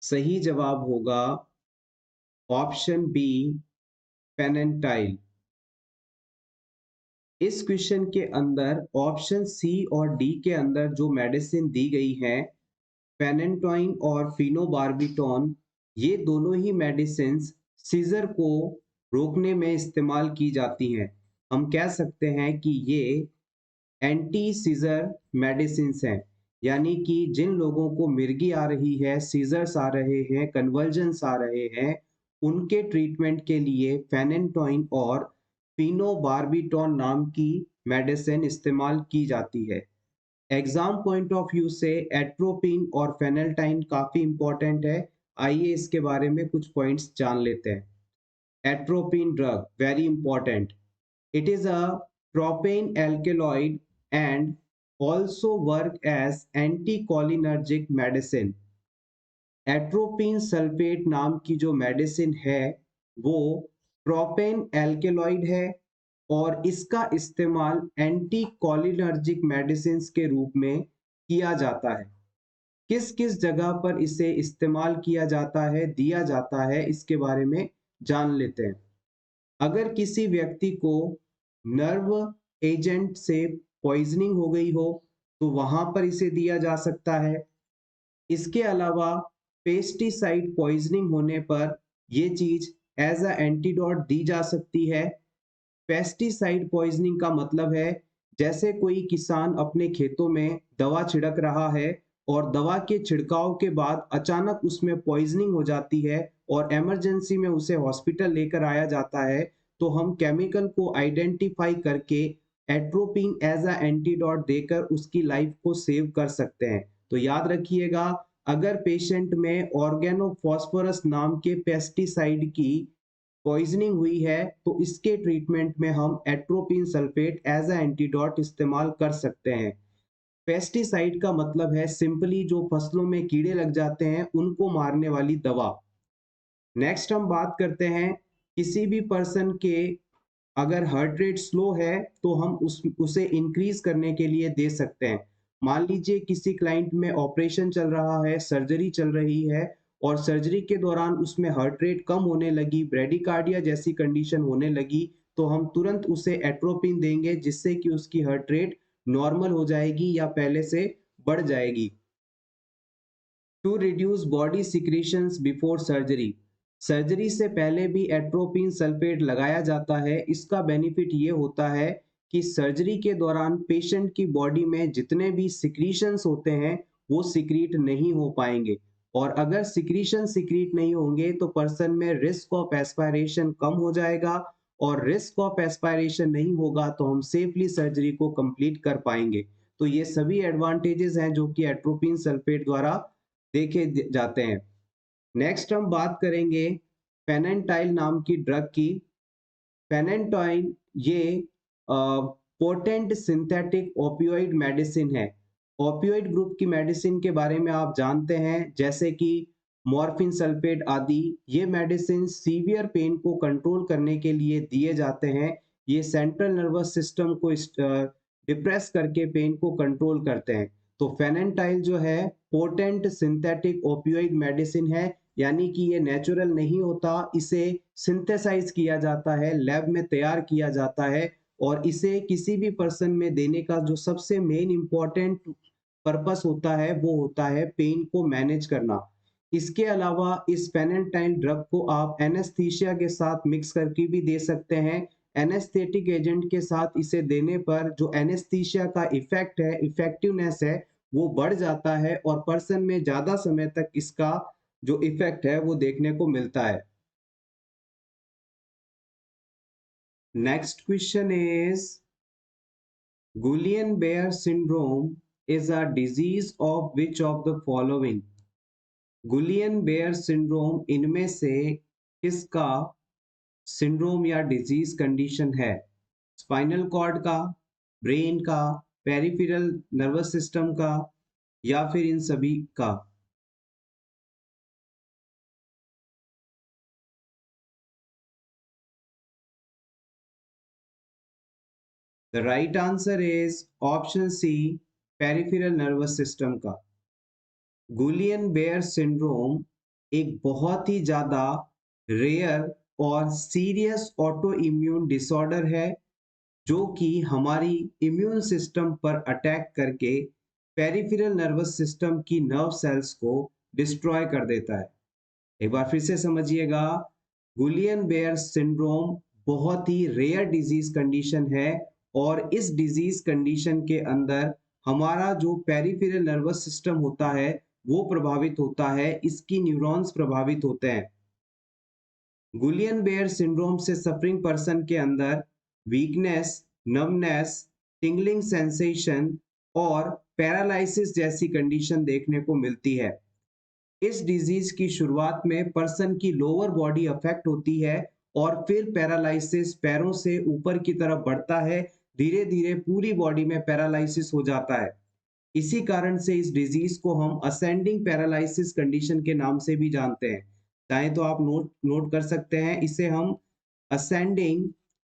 Speaker 1: सही जवाब होगा ऑप्शन बी, फेनेंटाइल। इस क्वेश्चन के अंदर ऑप्शन सी और डी के अंदर जो मेडिसिन दी गई है, फेनेंटोइन और फिनोबार्बिटॉन, ये दोनों ही मेडिसिन सीजर को रोकने में इस्तेमाल की जाती हैं। हम कह सकते हैं कि ये एंटी सीजर मेडिसिन हैं। यानी कि जिन लोगों को मिर्गी आ रही है, सीजर्स आ रहे हैं, कन्वर्जन्स आ रहे हैं, उनके ट्रीटमेंट के लिए फेनेंटोइन और फिनोबार्बिटॉन नाम की मेडिसिन इस्तेमाल की जाती है। एग्जाम पॉइंट ऑफ व्यू से एट्रोपिन और फेनेल्टाइन काफी इंपॉर्टेंट है। आइए इसके बारे में कुछ पॉइंट्स जान लेते हैं। Atropine drug very important. It is a propane alkaloid and also work as anticholinergic medicine. Atropine sulphate नाम की जो मेडिसिन है वो प्रोपेन एल्केलॉइड है और इसका इस्तेमाल एंटी कोलिनर्जिक मेडिसिन के रूप में किया जाता है। किस किस जगह पर इसे इस्तेमाल किया जाता है, दिया जाता है, इसके बारे में जान लेते हैं। अगर किसी व्यक्ति को नर्व एजेंट से पॉइजनिंग हो गई हो, तो वहां पर इसे दिया जा सकता है। इसके अलावा पेस्टिसाइड पॉइजनिंग होने पर यह चीज एज अ एंटीडोट दी जा सकती है। पेस्टिसाइड पॉइजनिंग का मतलब है जैसे कोई किसान अपने खेतों में दवा छिड़क रहा है और दवा के छिड़काव के बाद अचानक उसमें पॉइजनिंग हो जाती है और इमरजेंसी में उसे हॉस्पिटल लेकर आया जाता है, तो हम केमिकल को आइडेंटिफाई करके एट्रोपिन एज अ एंटीडोट देकर उसकी लाइफ को सेव कर सकते हैं। तो याद रखिएगा, अगर पेशेंट में ऑर्गेनोफॉस्फोरस नाम के पेस्टिसाइड की पॉइजनिंग हुई है, तो इसके ट्रीटमेंट में हम atropine sulphate as a antidote इस्तेमाल कर सकते हैं। पेस्टिसाइड का मतलब है सिंपली जो फसलों में कीड़े लग जाते हैं उनको मारने वाली दवा। नेक्स्ट हम बात करते हैं किसी भी पर्सन के अगर हार्ट रेट स्लो है, तो हम उसे इंक्रीज करने के लिए दे सकते हैं। मान लीजिए किसी क्लाइंट में ऑपरेशन चल रहा है, सर्जरी चल रही है और सर्जरी के दौरान उसमें हार्ट रेट कम होने लगी, ब्रेडिकार्डिया जैसी कंडीशन होने लगी, तो हम तुरंत उसे एट्रोपिन देंगे जिससे कि उसकी हार्ट रेट नॉर्मल हो जाएगी या पहले से बढ़ जाएगी। To reduce body secretions before surgery, surgery से पहले भी एट्रोपिन सल्फेट लगाया जाता है। इसका बेनिफिट ये होता है कि सर्जरी के दौरान पेशेंट की बॉडी में जितने भी सिक्रीशंस होते हैं वो सिक्रीट नहीं हो पाएंगे। और अगर सिक्रीशन सिक्रीट नहीं होंगे तो पर्सन में रिस्क ऑफ एस्पायरेशन कम हो जाएगा, और रिस्क ऑफ एस्पायरेशन नहीं होगा तो हम सेफली सर्जरी को कंप्लीट कर पाएंगे। तो ये सभी एडवांटेजेस हैं जो कि एट्रोपिन सल्फेट द्वारा देखे जाते हैं। नेक्स्ट हम बात करेंगे फेनेंटाइल नाम की ड्रग की। फेनेंटाइन ये पोटेंट सिंथेटिक ओपियोइड मेडिसिन है। ओपियोइड ग्रुप की मेडिसिन के बारे में आप जानते हैं, जैसे कि मॉर्फिन सल्फेट आदि। ये मेडिसिन सीवियर पेन को कंट्रोल करने के लिए दिए जाते हैं। ये सेंट्रल नर्वस सिस्टम को डिप्रेस करके पेन को कंट्रोल करते हैं। तो फेनेंटाइल जो है पोटेंट सिंथेटिक ओपियोइड मेडिसिन है, यानी कि ये नेचुरल नहीं होता, इसे सिंथेसाइज किया जाता है, लैब में तैयार किया जाता है, और इसे किसी भी पर्सन में देने का जो सबसे मेन इंपॉर्टेंट पर्पस होता है वो होता है पेन को मैनेज करना। इसके अलावा इस फेनेंटाइल ड्रग को आप एनेस्थीसिया के साथ मिक्स करके भी दे सकते हैं। एनेस्थेटिक एजेंट के साथ इसे देने पर जो एनेस्थीसिया का इफेक्ट है, इफेक्टिवनेस है, वो बढ़ जाता है और पर्सन में ज्यादा समय तक इसका जो इफेक्ट है वो देखने को मिलता है। Next question is Guillain Barre syndrome is a disease of which of the following? Guillain Barre syndrome इनमें से किसका सिंड्रोम या डिजीज कंडीशन है? स्पाइनल कॉर्ड का, ब्रेन का, पेरिफेरल नर्वस सिस्टम का, या फिर इन सभी का? The right answer is option C, peripheral nervous system का। गुलियन बेयर सिंड्रोम एक बहुत ही ज्यादा रेयर और सीरियस ऑटो इम्यून डिसऑर्डर है, जो कि हमारी इम्यून सिस्टम पर अटैक करके पेरिफेरल नर्वस सिस्टम की नर्व सेल्स को डिस्ट्रॉय कर देता है। एक बार फिर से समझिएगा, गुलियन बेयर सिंड्रोम बहुत ही रेयर डिजीज कंडीशन है, और इस डिजीज कंडीशन के अंदर हमारा जो पेरिफेरल नर्वस सिस्टम होता है वो प्रभावित होता है, इसकी न्यूरॉन्स प्रभावित होते हैं। गुलियन बेयर सिंड्रोम से सफरिंग पर्सन के अंदर वीकनेस, नमनेस, टिंगलिंग सेंसेशन और पैरालिसिस जैसी कंडीशन देखने को मिलती है। इस डिजीज की शुरुआत में पर्सन की लोअर बॉडी अफेक्ट होती है, और फिर पैरालिसिस पैरों से ऊपर की तरफ बढ़ता है, धीरे धीरे पूरी बॉडी में पैरालिसिस हो जाता है। इसी कारण से इस डिजीज को हम असेंडिंग पैरालिसिस कंडीशन के नाम से भी जानते हैं। चाहे तो आप नोट नोट कर सकते हैं, इसे हम असेंडिंग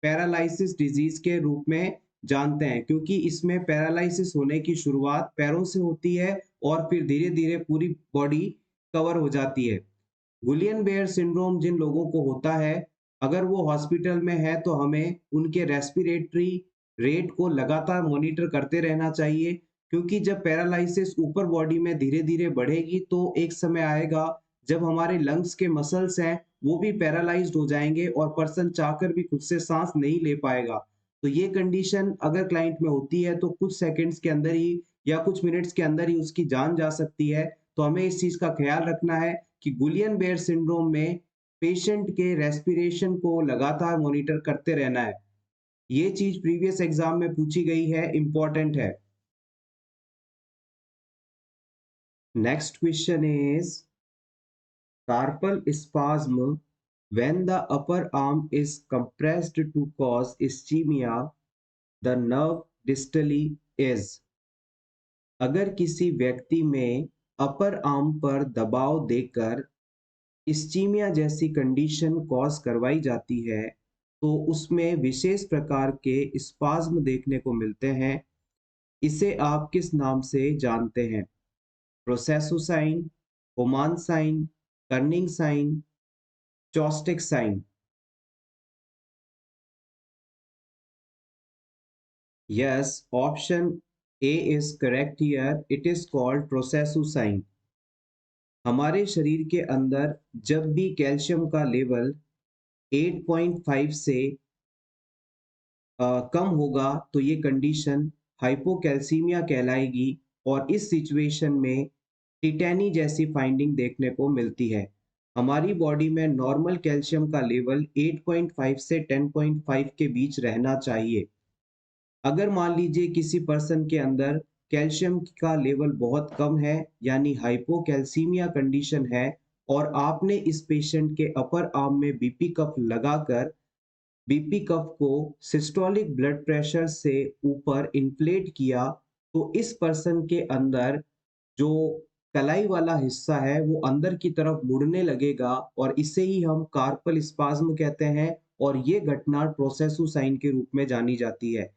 Speaker 1: पैरालिसिस डिजीज के रूप में जानते हैं, क्योंकि इसमें पैरालिसिस होने की शुरुआत पैरों से होती है और फिर धीरे धीरे पूरी बॉडी कवर हो जाती है। गुलियन बेयर सिंड्रोम जिन लोगों को होता है, अगर वो हॉस्पिटल में है तो हमें उनके रेस्पिरेटरी रेट को लगातार मॉनिटर करते रहना चाहिए, क्योंकि जब पैरालिसिस ऊपर बॉडी में धीरे धीरे बढ़ेगी तो एक समय आएगा जब हमारे लंग्स के मसल्स हैं वो भी पैरालाइज्ड हो जाएंगे और पर्सन चाहकर भी खुद से सांस नहीं ले पाएगा। तो ये कंडीशन अगर क्लाइंट में होती है तो कुछ सेकंड्स के अंदर ही या कुछ मिनट्स के अंदर ही उसकी जान जा सकती है। तो हमें इस चीज का ख्याल रखना है कि गुलियन बेयर सिंड्रोम में पेशेंट के रेस्पिरेशन को लगातार मॉनिटर करते रहना है। ये चीज प्रीवियस एग्जाम में पूछी गई है, इंपॉर्टेंट है। Next question is carpal spasm when the upper arm is compressed to cause ischemia, the nerve distally is। अगर किसी व्यक्ति में अपर आर्म पर दबाव देकर इस्चीमिया जैसी कंडीशन कॉज करवाई जाती है तो उसमें विशेष प्रकार के स्पाज्म देखने को मिलते हैं। इसे आप किस नाम से जानते हैं? प्रोसेसोसाइन, Homan sign, Kernig sign, Chvostek sign? Yes, option A is correct here. It is called प्रोसेसोसाइन। हमारे शरीर के अंदर जब भी कैल्शियम का लेवल 8.5 से कम होगा तो ये कंडीशन हाइपोकैल्सीमिया कहलाएगी, और इस सिचुएशन में टिटैनी जैसी फाइंडिंग देखने को मिलती है। हमारी बॉडी में नॉर्मल कैल्शियम का लेवल 8.5 से 10.5 के बीच रहना चाहिए। अगर मान लीजिए किसी पर्सन के अंदर कैल्शियम का लेवल बहुत कम है, यानी हाइपोकैल्सीमिया कंडीशन है, और आपने इस पेशेंट के अपर आर्म में बीपी कफ लगाकर बीपी कफ को सिस्टोलिक ब्लड प्रेशर से ऊपर इन्फ्लेट किया, तो इस पर्सन के अंदर जो कलाई वाला हिस्सा है वो अंदर की तरफ मुड़ने लगेगा, और इसे ही हम कार्पल स्पाज्म कहते हैं, और ये घटना प्रोसेसु साइन के रूप में जानी जाती है।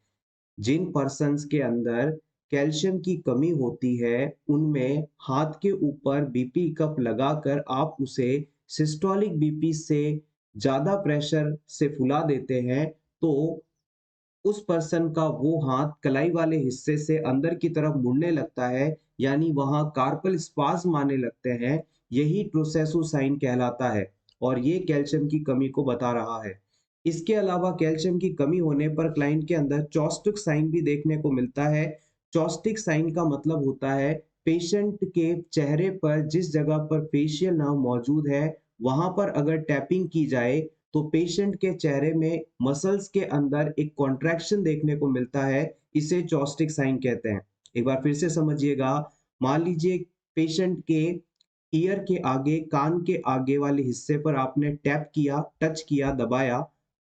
Speaker 1: जिन पर्सन्स के अंदर कैल्शियम की कमी होती है, उनमें हाथ के ऊपर बीपी कप लगाकर आप उसे सिस्टोलिक बीपी से ज़्यादा प्रेशर से फुला देते हैं, तो उस पर्सन का वो हाथ कलाई वाले हिस्से से अंदर की तरफ मुड़ने लगता है, यानी वहाँ कार्पल स्पाज़्म आने लगते हैं। यही प्रोसेसु साइन कहलाता है, और ये कैल्शियम की कमी को बता रहा है। इसके अलावा कैल्शियम की कमी होने पर क्लाइंट के अंदर चॉस्टिक साइन भी देखने को मिलता है। चॉस्टिक साइन का मतलब होता है पेशेंट के चेहरे पर जिस जगह पर फेशियल नर्व मौजूद है, वहां पर अगर टैपिंग की जाए तो पेशेंट के चेहरे में मसल्स के अंदर एक कॉन्ट्रैक्शन देखने को मिलता है। इसे चॉस्टिक साइन कहते हैं। एक बार फिर से समझिएगा। मान लीजिए पेशेंट के ईयर के आगे, कान के आगे वाले हिस्से पर आपने टैप किया, टच किया, दबाया।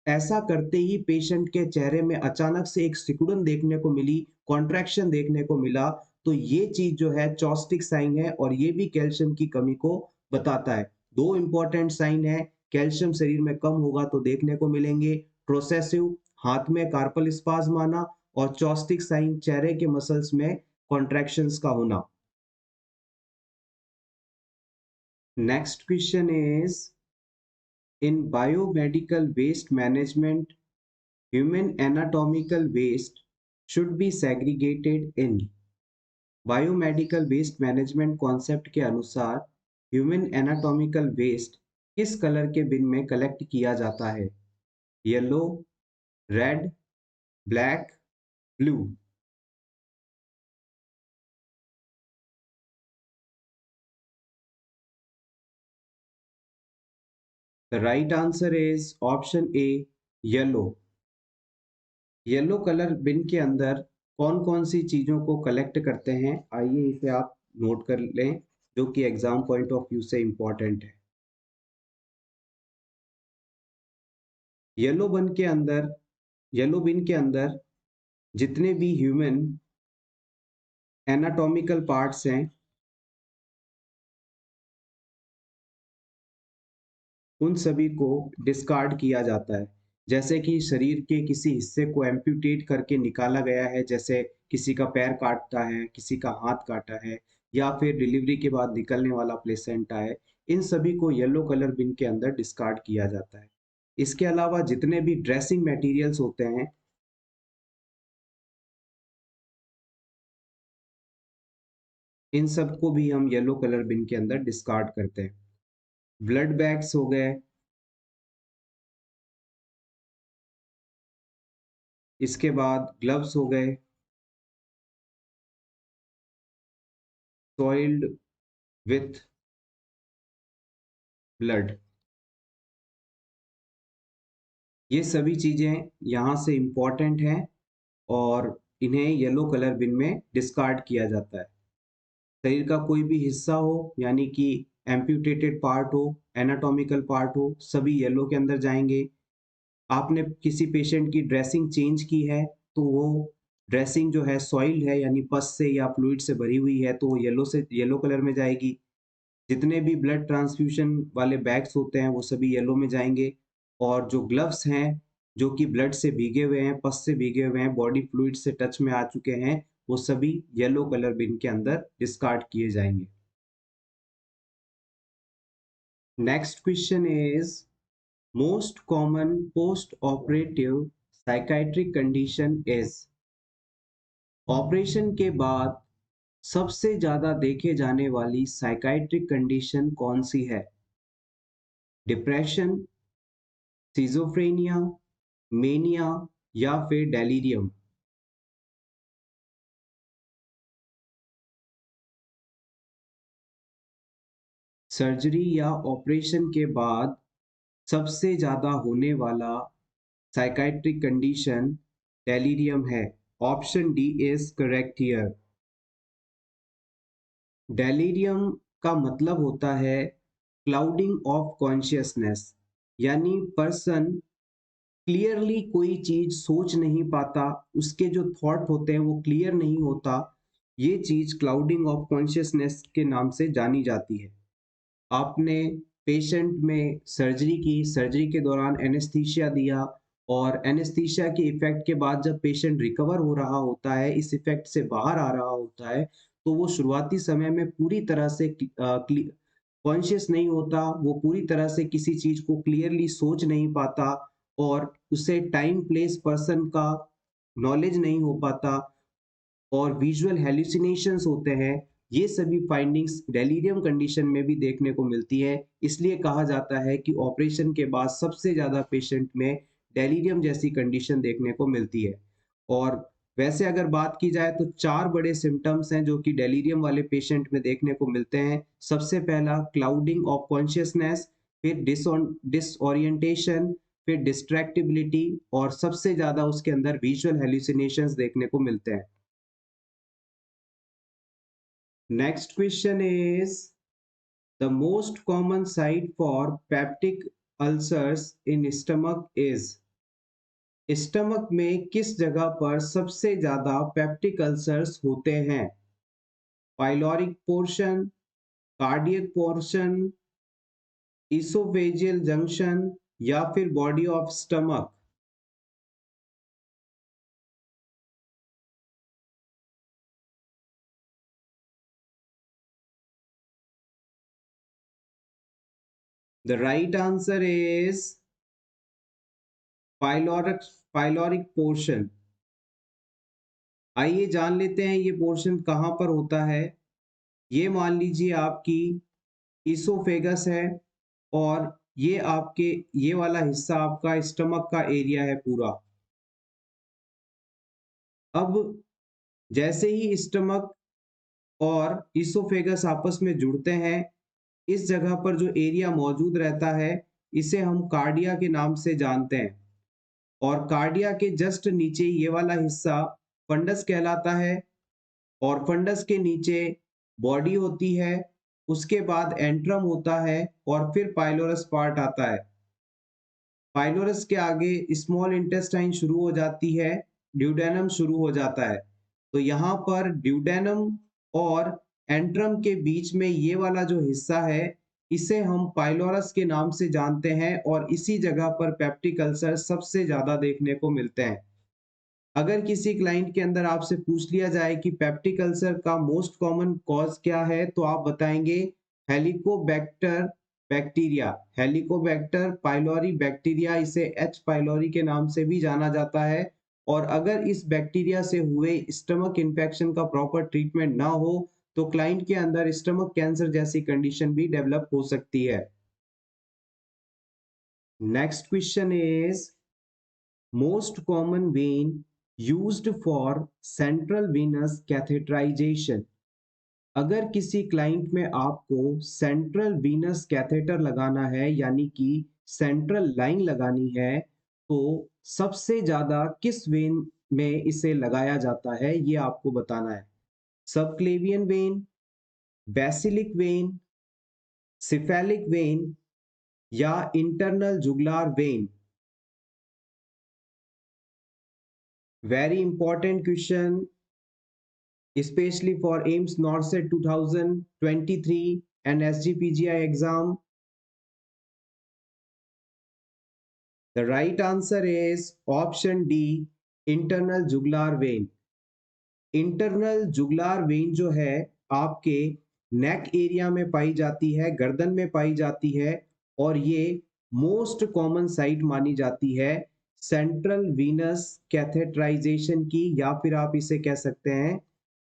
Speaker 1: ऐसा करते ही पेशेंट के चेहरे में अचानक से एक सिकुड़न देखने को मिली, कॉन्ट्रैक्शन देखने को मिला, तो ये चीज जो है चॉस्टिक साइन है, और ये भी कैल्शियम की कमी को बताता है। दो इंपॉर्टेंट साइन है, कैल्शियम शरीर में कम होगा तो देखने को मिलेंगे, प्रोसेसिव हाथ में कार्पल स्पाज्म आना, और चॉस्टिक साइन चेहरे के मसल्स में कॉन्ट्रैक्शंस का होना। Next question is, in biomedical waste management, human anatomical waste should be segregated in। Biomedical waste management concept के अनुसार ह्यूमन एनाटॉमिकल वेस्ट किस कलर के बिन में कलेक्ट किया जाता है? Yellow, red, black, blue. The right answer is option A, yellow. Yellow colour bin के अंदर कौन कौन सी चीजों को कलेक्ट करते हैं, आइए इसे आप नोट कर लें, जो कि एग्जाम पॉइंट ऑफ व्यू से इंपॉर्टेंट है। येलो बन के अंदर येलो बिन के अंदर जितने भी ह्यूमन एनाटॉमिकल पार्ट्स हैं, उन सभी को डिस्कार्ड किया जाता है। जैसे कि शरीर के किसी हिस्से को एम्प्यूटेट करके निकाला गया है, जैसे किसी का पैर काटता है, किसी का हाथ काटा है, या फिर डिलीवरी के बाद निकलने वाला प्लेसेंटा है, इन सभी को येलो कलर बिन के अंदर डिस्कार्ड किया जाता है। इसके अलावा जितने भी ड्रेसिंग मटेरियल्स होते हैं, इन सबको भी हम येलो कलर बिन के अंदर डिस्कार्ड करते हैं। ब्लड बैग्स हो गए, इसके बाद ग्लव्स हो गए, सॉइल्ड विथ ब्लड, ये सभी चीजें यहाँ से इम्पॉर्टेंट हैं, और इन्हें येलो कलर बिन में डिस्कार्ड किया जाता है। शरीर का कोई भी हिस्सा हो, यानी कि एम्प्यूटेटेड पार्ट हो, एनाटॉमिकल पार्ट हो, सभी येलो के अंदर जाएंगे। आपने किसी पेशेंट की ड्रेसिंग चेंज की है, तो वो ड्रेसिंग जो है सॉइल है, यानी पस से या फ्लूइड से भरी हुई है, तो वो येलो कलर में जाएगी। जितने भी ब्लड ट्रांसफ्यूजन वाले बैग्स होते हैं वो सभी येलो में जाएंगे, और जो ग्लव्स हैं जो कि ब्लड से भीगे हुए हैं, पस से भीगे हुए हैं, बॉडी फ्लूइड से टच में आ चुके हैं, वो सभी येलो कलर बिन के अंदर डिस्कार्ड किए जाएंगे। Next question is, most common post operative psychiatric condition is. Operation के बाद सबसे ज्यादा देखे जाने वाली साइकाइट्रिक कंडीशन कौन सी है? डिप्रेशन, सिजोफ्रेनिया, मेनिया, या फिर डेलीरियम। सर्जरी या ऑपरेशन के बाद सबसे ज़्यादा होने वाला साइकाइट्रिक कंडीशन डेलीरियम है। Option D is correct here. Delirium का मतलब होता है क्लाउडिंग ऑफ कॉन्शियसनेस, यानी पर्सन क्लियरली कोई चीज सोच नहीं पाता, उसके जो थॉट होते हैं वो क्लियर नहीं होता। ये चीज क्लाउडिंग ऑफ कॉन्शियसनेस के नाम से जानी जाती है। आपने पेशेंट में सर्जरी की, सर्जरी के दौरान एनेस्थीसिया दिया और एनेस्थीसिया के इफेक्ट के बाद जब पेशेंट रिकवर हो रहा होता है, इस इफेक्ट से बाहर आ रहा होता है, तो वो शुरुआती समय में पूरी तरह से कॉन्शियस नहीं होता, वो पूरी तरह से किसी चीज को क्लियरली सोच नहीं पाता और उसे टाइम प्लेस पर्सन का नॉलेज नहीं हो पाता और विजुअल हेलुसिनेशंस होते हैं। ये सभी फाइंडिंग्स डेलीरियम कंडीशन में भी देखने को मिलती है। इसलिए कहा जाता है कि ऑपरेशन के बाद सबसे ज़्यादा पेशेंट में डेलीरियम जैसी कंडीशन देखने को मिलती है। और वैसे अगर बात की जाए तो 4 बड़े सिम्टम्स हैं जो कि डेलीरियम वाले पेशेंट में देखने को मिलते हैं। सबसे पहला क्लाउडिंग ऑफ कॉन्शियसनेस, फिर डिसओरिएंटेशन, फिर डिस्ट्रैक्टिबिलिटी और सबसे ज़्यादा उसके अंदर विजुअल हेलुसिनेशंस देखने को मिलते हैं। Next question is the most common site for peptic ulcers in stomach is। Stomach में किस जगह पर सबसे ज्यादा पेप्टिक अल्सर्स होते हैं? Pyloric portion, cardiac portion, oesophageal junction या फिर body of stomach? The right answer is pyloric pyloric portion. आइए जान लेते हैं ये पोर्शन कहाँ पर होता है। ये मान लीजिए आपकी इसोफेगस है और ये आपके ये वाला हिस्सा आपका स्टमक का एरिया है पूरा। अब जैसे ही स्टमक और इसोफेगस आपस में जुड़ते हैं, इस जगह पर जो एरिया मौजूद रहता है इसे हम कार्डिया के नाम से जानते हैं। और कार्डिया के जस्ट नीचे ये वाला हिस्सा फंडस कहलाता है और फंडस के नीचे बॉडी होती है, उसके बाद एंट्रम होता है और फिर पाइलोरस पार्ट आता है। पाइलोरस के आगे स्मॉल इंटेस्टाइन शुरू हो जाती है, ड्यूडेनम शुरू हो जाता है। तो यहाँ पर ड्यूडेनम और एंट्रम के बीच में ये वाला जो हिस्सा है इसे हम पाइलोरस के नाम से जानते हैं और इसी जगह पर पेप्टिक अल्सर सबसे ज्यादा देखने को मिलते हैं। अगर किसी क्लाइंट के अंदर आपसे पूछ लिया जाए कि पेप्टिक अल्सर का मोस्ट कॉमन कॉज क्या है, तो आप बताएंगे Helicobacter bacteria. Helicobacter pylori bacteria, इसे एच पाइलोरी के नाम से भी जाना जाता है। और अगर इस बैक्टीरिया से हुए स्टमक इन्फेक्शन का प्रॉपर ट्रीटमेंट ना हो तो क्लाइंट के अंदर स्टमक कैंसर जैसी कंडीशन भी डेवलप हो सकती है। Next question is most common vein used for central venous catheterization। अगर किसी क्लाइंट में आपको सेंट्रल वीनस कैथेटर लगाना है यानी कि सेंट्रल लाइन लगानी है, तो सबसे ज्यादा किस वेन में इसे लगाया जाता है ये आपको बताना है। Subclavian vein, basilic vein, cephalic vein या internal jugular vein? Very important question, especially for AIMS NORCET 2023 and SGPGI exam. The right answer is option D, internal jugular vein। Internal jugular vein जो है आपके neck area में पाई जाती है, गर्दन में पाई जाती है और ये मोस्ट कॉमन साइट मानी जाती है सेंट्रल वीनस कैथेटराइजेशन की, या फिर आप इसे कह सकते हैं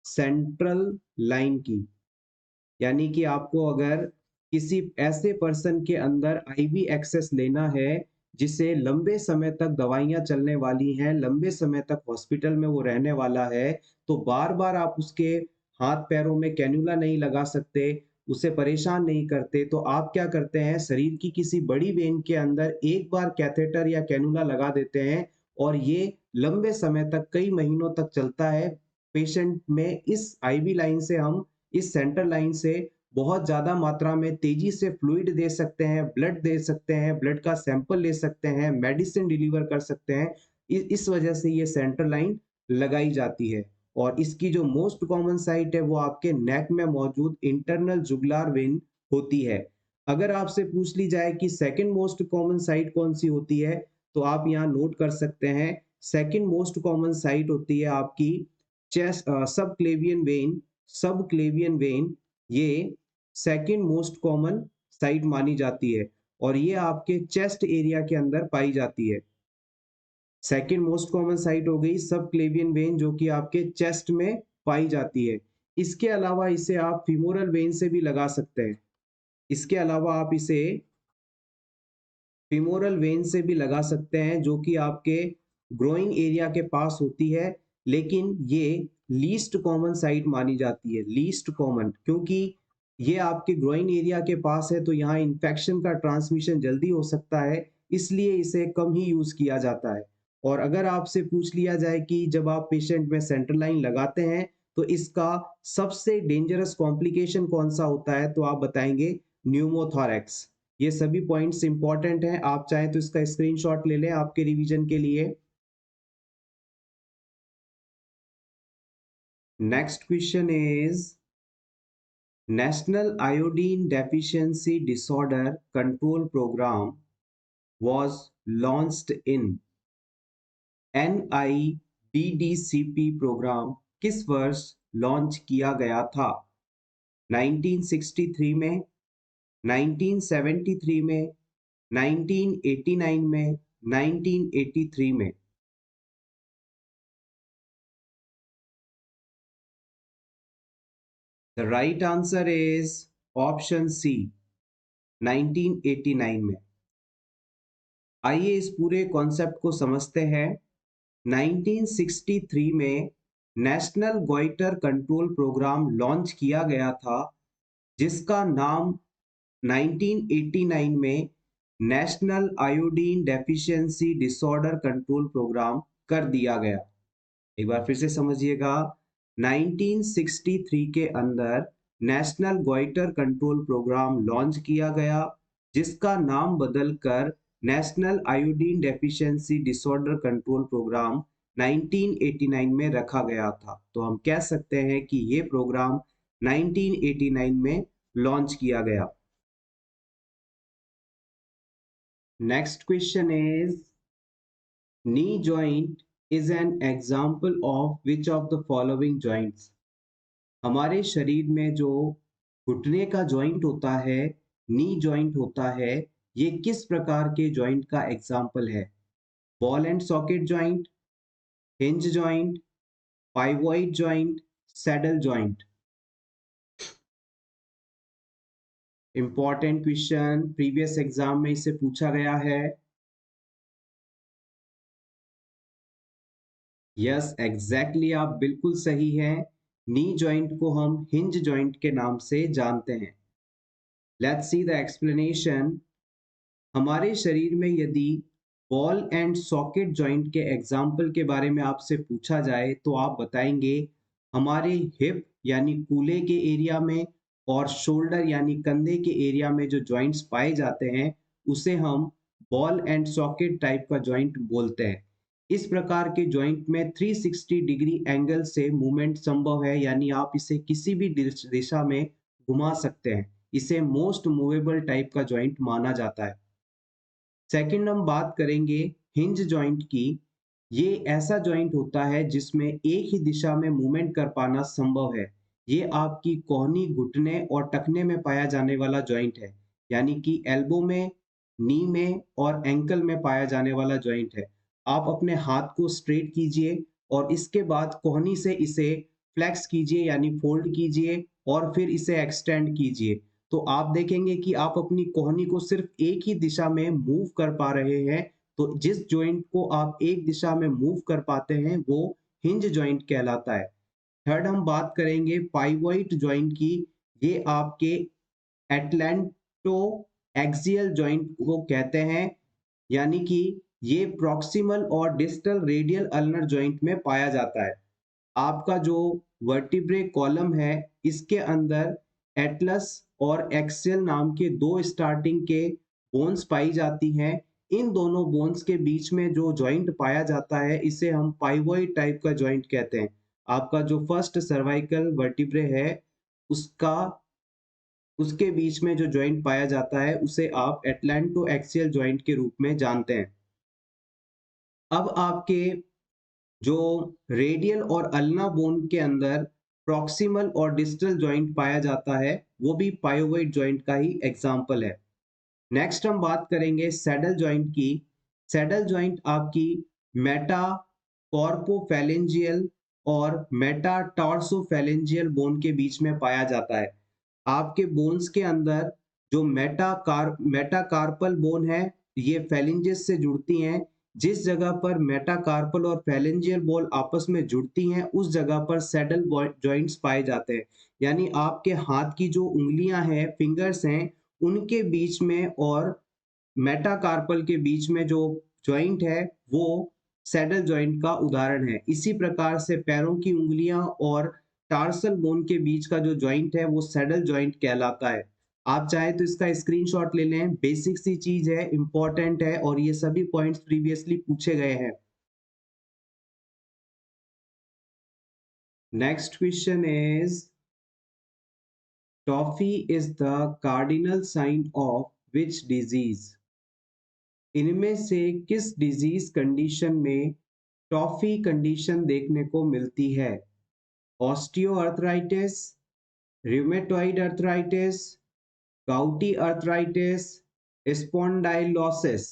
Speaker 1: सेंट्रल लाइन की। यानी कि आपको अगर किसी ऐसे पर्सन के अंदर आईवी एक्सेस लेना है जिसे लंबे समय तक दवाइयां चलने वाली हैं, लंबे समय तक हॉस्पिटल में वो रहने वाला है, तो बार बार आप उसके हाथ पैरों में कैन्यूला नहीं लगा सकते, उसे परेशान नहीं करते, तो आप क्या करते हैं, शरीर की किसी बड़ी वेन के अंदर एक बार कैथेटर या कैनुला लगा देते हैं और ये लंबे समय तक, कई महीनों तक चलता है। पेशेंट में इस आईवी लाइन से हम, इस सेंट्रल लाइन से बहुत ज़्यादा मात्रा में तेजी से फ्लूइड दे सकते हैं, ब्लड दे सकते हैं, ब्लड का सैंपल ले सकते हैं, मेडिसिन डिलीवर कर सकते हैं। इस वजह से ये सेंट्रल लाइन लगाई जाती है। और इसकी जो मोस्ट कॉमन साइट है वो आपके नेक में मौजूद इंटरनल जुगुलार वेन होती है। अगर आपसे पूछ ली जाए कि सेकंड मोस्ट कॉमन साइट कौन सी होती है, तो आप यहाँ नोट कर सकते हैं। सेकंड मोस्ट कॉमन साइट होती है आपकी चेस्ट सब क्लेवियन वेन। सब क्लेवियन वेन ये सेकंड मोस्ट कॉमन साइट मानी जाती है और ये आपके चेस्ट एरिया के अंदर पाई जाती है। सेकंड मोस्ट कॉमन साइट हो गई सब क्लेवियन वेन, जो कि आपके चेस्ट में पाई जाती है। इसके अलावा इसे आप फीमोरल वेन से भी लगा सकते हैं। इसके अलावा आप इसे फीमोरल वेन से भी लगा सकते हैं, जो कि आपके ग्रोइंग एरिया के पास होती है, लेकिन ये लीस्ट कॉमन साइट मानी जाती है। लीस्ट कॉमन, क्योंकि ये आपके ग्रोइंग एरिया के पास है, तो यहाँ इन्फेक्शन का ट्रांसमिशन जल्दी हो सकता है, इसलिए इसे कम ही यूज किया जाता है। और अगर आपसे पूछ लिया जाए कि जब आप पेशेंट में सेंट्रल लाइन लगाते हैं तो इसका सबसे डेंजरस कॉम्प्लिकेशन कौन सा होता है, तो आप बताएंगे न्यूमोथॉरेक्स। ये सभी पॉइंट्स इंपॉर्टेंट हैं, आप चाहें तो इसका स्क्रीनशॉट ले लें आपके रिवीजन के लिए। Next question is national iodine deficiency disorder control program was launched in NIDDCP program किस वर्ष लॉन्च किया गया था? 1963 में, 1973 में, 1989 में, 1983 में? The right answer is option C, 1989 में। आइए इस पूरे कॉन्सेप्ट को समझते हैं। 1963 में national goitre control program launch किया गया था, जिसका नाम 1989 में national iodine deficiency disorder control program कर दिया गया। एक बार फिर से समझिएगा, 1963 के अंदर national goitre control program launch किया गया, जिसका नाम बदलकर national iodine deficiency disorder control program 1989 में रखा गया था। तो हम कह सकते हैं कि ये प्रोग्राम 1989 में लॉन्च किया गया। Next question is knee joint is an example of which of the following joints? हमारे शरीर में जो घुटने का जॉइंट होता है, नी जॉइंट होता है, ये किस प्रकार के जॉइंट का एग्जाम्पल है? Ball and socket joint, hinge joint, pivot joint, saddle joint? Important question, previous exam में इसे पूछा गया है। यस, एग्जैक्टली, आप बिल्कुल सही हैं। नी जॉइंट को हम हिंज जॉइंट के नाम से जानते हैं। Let's see the explanation. हमारे शरीर में यदि बॉल एंड सॉकेट जॉइंट के एग्जाम्पल के बारे में आपसे पूछा जाए, तो आप बताएंगे हमारे हिप यानी कूल्हे के एरिया में और शोल्डर यानी कंधे के एरिया में जो जॉइंट्स पाए जाते हैं, उसे हम बॉल एंड सॉकेट टाइप का जॉइंट बोलते हैं। इस प्रकार के जॉइंट में 360 डिग्री एंगल से मूवमेंट संभव है, यानी आप इसे किसी भी दिशा में घुमा सकते हैं। इसे मोस्ट मूवेबल टाइप का जॉइंट माना जाता है। सेकंड हम बात करेंगे हिंज जॉइंट की। ये ऐसा जॉइंट होता है जिसमें एक ही दिशा में मूवमेंट कर पाना संभव है। ये आपकी कोहनी, घुटने और टखने में पाया जाने वाला जॉइंट है, यानी कि एल्बो में, नी में और एंकल में पाया जाने वाला जॉइंट है। आप अपने हाथ को स्ट्रेट कीजिए और इसके बाद कोहनी से इसे फ्लेक्स कीजिए यानी फोल्ड कीजिए और फिर इसे एक्सटेंड कीजिए, तो आप देखेंगे कि आप अपनी कोहनी को सिर्फ एक ही दिशा में मूव कर पा रहे हैं। तो जिस जॉइंट को आप एक दिशा में मूव कर पाते हैं वो हिंज जॉइंट कहलाता है। थर्ड हम बात करेंगे पाइवॉइड जॉइंट की। ये आपके एटलैंटो एक्सियल जॉइंट को कहते हैं, यानी कि ये प्रॉक्सिमल और डिस्टल रेडियल अल्नर जॉइंट में पाया जाता है। आपका जो वर्टिब्रे कॉलम है, इसके अंदर एटलस और एक्सियल नाम के दो स्टार्टिंग के बोन्स पाई जाती हैं। इन दोनों बोन्स के बीच में जो जॉइंट पाया जाता है, इसे हम पाइवोइड टाइप का जॉइंट कहते हैं। आपका जो फर्स्ट सर्वाइकल वर्टिब्रे है, उसका उसके बीच में जो जॉइंट पाया जाता है, उसे आप एटलैंटो एक्सियल जॉइंट के रूप में जानते हैं। अब आपके जो रेडियल और अल्ना बोन के अंदर प्रॉक्सिमल और डिस्टल जॉइंट पाया जाता है, वो भी पायोवॉइड जॉइंट का ही एग्जाम्पल है। नेक्स्ट हम बात करेंगे सैडल जॉइंट की। सैडल जॉइंट आपकी मेटा कॉर्पोफैलेंजियल और मेटाटार्सोफैलेंजियल बोन के बीच में पाया जाता है। आपके बोन्स के अंदर जो मेटाकार्पल बोन है, ये फैलेंजेस से जुड़ती हैं। जिस जगह पर मेटाकार्पल और फैलेंजियल बोन आपस में जुड़ती हैं, उस जगह पर सैडल जॉइंट्स पाए जाते हैं। यानी आपके हाथ की जो उंगलियां हैं, फिंगर्स हैं, उनके बीच में और मेटाकार्पल के बीच में जो जॉइंट है, वो सैडल जॉइंट का उदाहरण है। इसी प्रकार से पैरों की उंगलियां और टार्सल बोन के बीच का जो जॉइंट है, वो सैडल जॉइंट कहलाता है। आप चाहे तो इसका स्क्रीनशॉट ले लें, बेसिक सी चीज है, इंपॉर्टेंट है, और ये सभी पॉइंट्स प्रीवियसली पूछे गए हैं। Next question is, tophi is the cardinal sign of which disease? इनमें से किस डिजीज कंडीशन में टॉफी कंडीशन देखने को मिलती है? Osteoarthritis, rheumatoid arthritis, gouty arthritis, spondylosis.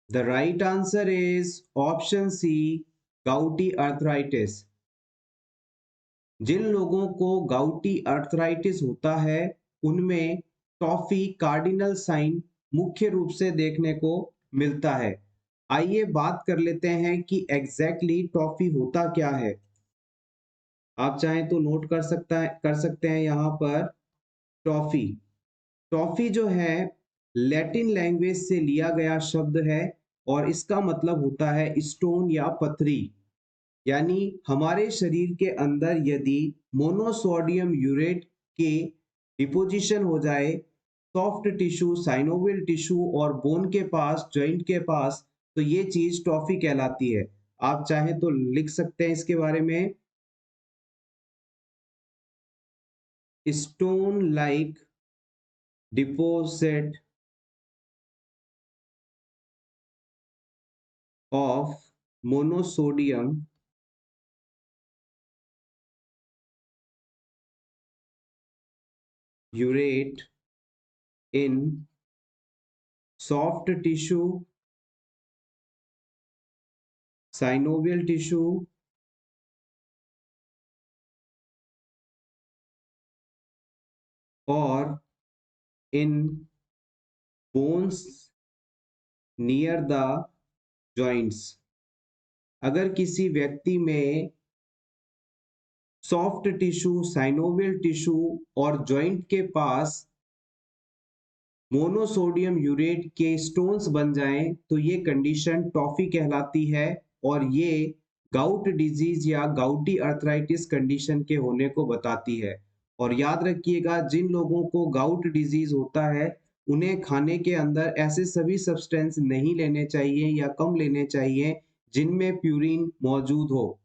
Speaker 1: The right answer is option C, gouty arthritis. जिन लोगों को गाउटी अर्थराइटिस होता है, उनमें टॉफी कार्डिनल साइन मुख्य रूप से देखने को मिलता है। आइए बात कर लेते हैं कि एग्जैक्टली टॉफी होता क्या है। आप चाहें तो नोट कर सकते हैं यहाँ पर। टॉफी टॉफी जो है, लैटिन लैंग्वेज से लिया गया शब्द है, और इसका मतलब होता है स्टोन या पथरी। यानी हमारे शरीर के अंदर यदि मोनोसोडियम यूरेट के डिपोजिशन हो जाए सॉफ्ट टिश्यू, साइनोवियल टिश्यू और बोन के पास, जॉइंट के पास, तो ये चीज टॉफी कहलाती है। आप चाहे तो लिख सकते हैं इसके बारे में, stone like deposit of monosodium urate in soft tissue, synovial tissue और इन बोन्स नियर द जॉइंट्स। अगर किसी व्यक्ति में सॉफ्ट टिश्यू, साइनोवियल टिश्यू और जॉइंट के पास मोनोसोडियम यूरेट के स्टोन्स बन जाएं, तो ये कंडीशन टॉफी कहलाती है, और ये गाउट डिजीज या गाउटी अर्थराइटिस कंडीशन के होने को बताती है। और याद रखिएगा, जिन लोगों को गाउट डिजीज होता है, उन्हें खाने के अंदर ऐसे सभी सब्सटेंस नहीं लेने चाहिए या कम लेने चाहिए जिनमें प्यूरिन मौजूद हो।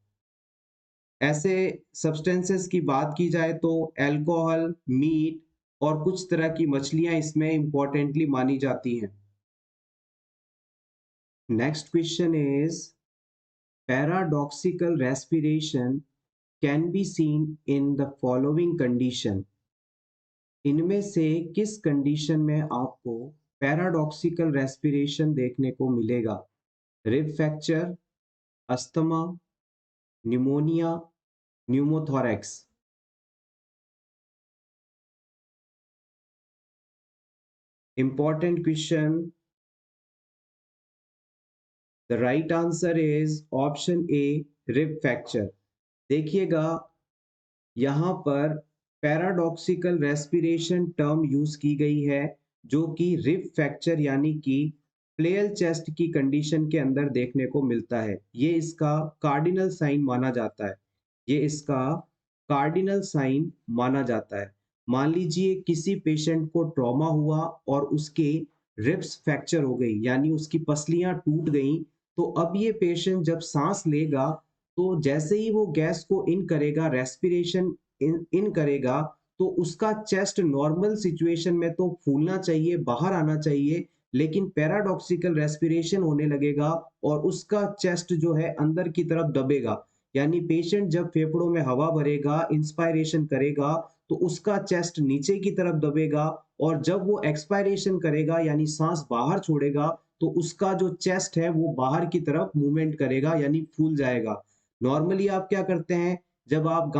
Speaker 1: ऐसे सब्सटेंसेस की बात की जाए तो अल्कोहल, मीट और कुछ तरह की मछलियां इसमें इंपॉर्टेंटली मानी जाती हैं। Next question is, paradoxical respiration can be seen in the following condition. इनमें से किस कंडीशन में आपको पैराडॉक्सिकल रेस्पिरेशन देखने को मिलेगा? Rib fracture, asthma, pneumonia, pneumothorax. Important question. The right answer is option A, rib fracture. देखिएगा यहाँ पर पैराडॉक्सिकल रेस्पिरेशन टर्म यूज की गई है, जो कि रिब फ्रैक्चर यानी कि प्लेयल चेस्ट की कंडीशन के अंदर देखने को मिलता है। ये इसका कार्डिनल साइन माना जाता है। ये इसका कार्डिनल साइन माना जाता है। मान लीजिए किसी पेशेंट को ट्रॉमा हुआ और उसके रिब्स फ्रैक्चर हो गई, यानी उसकी पसलियां टूट गई, तो अब ये पेशेंट जब सांस लेगा तो जैसे ही वो गैस को इन करेगा, रेस्पिरेशन इन करेगा, तो उसका चेस्ट नॉर्मल सिचुएशन में तो फूलना चाहिए, बाहर आना चाहिए, लेकिन पैराडॉक्सिकल रेस्पिरेशन होने लगेगा और उसका चेस्ट जो है अंदर की तरफ दबेगा। यानी पेशेंट जब फेफड़ों में हवा भरेगा, इंस्पायरेशन करेगा, तो उसका चेस्ट नीचे की तरफ दबेगा, और जब वो एक्सपायरेशन करेगा यानी सांस बाहर छोड़ेगा, तो उसका जो चेस्ट है वो बाहर की तरफ मूवमेंट करेगा यानी फूल जाएगा। नॉर्मली आप क्या करते हैं, जब आप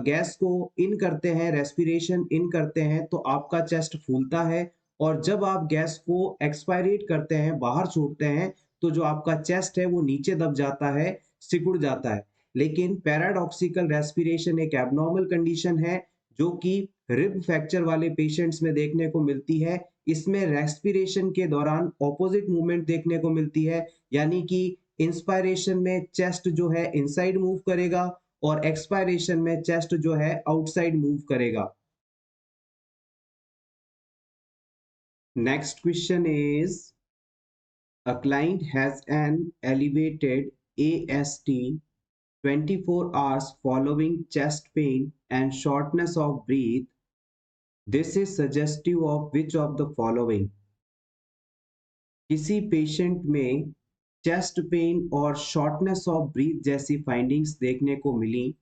Speaker 1: गैस को इन करते हैं, रेस्पिरेशन इन करते हैं, तो आपका चेस्ट फूलता है, और जब आप गैस को एक्सपायरेट करते हैं, बाहर छोड़ते हैं, तो जो आपका चेस्ट है वो नीचे दब जाता है, सिकुड़ जाता है। लेकिन पैराडॉक्सिकल रेस्पिरेशन एक एबनॉर्मल कंडीशन है, जो कि रिब फ्रैक्चर वाले पेशेंट्स में देखने को मिलती है। इसमें रेस्पिरेशन के दौरान ऑपोजिट मूवमेंट देखने को मिलती है, यानी कि इंस्पायरेशन में चेस्ट जो है इनसाइड मूव करेगा और एक्सपायरेशन में चेस्ट जो है आउटसाइड मूव करेगा। Next question is, a client has an elevated AST 24 hours following chest pain and shortness of breath. This is suggestive of which of the following? किसी patient में chest pain और shortness of breath जैसी findings देखने को मिली।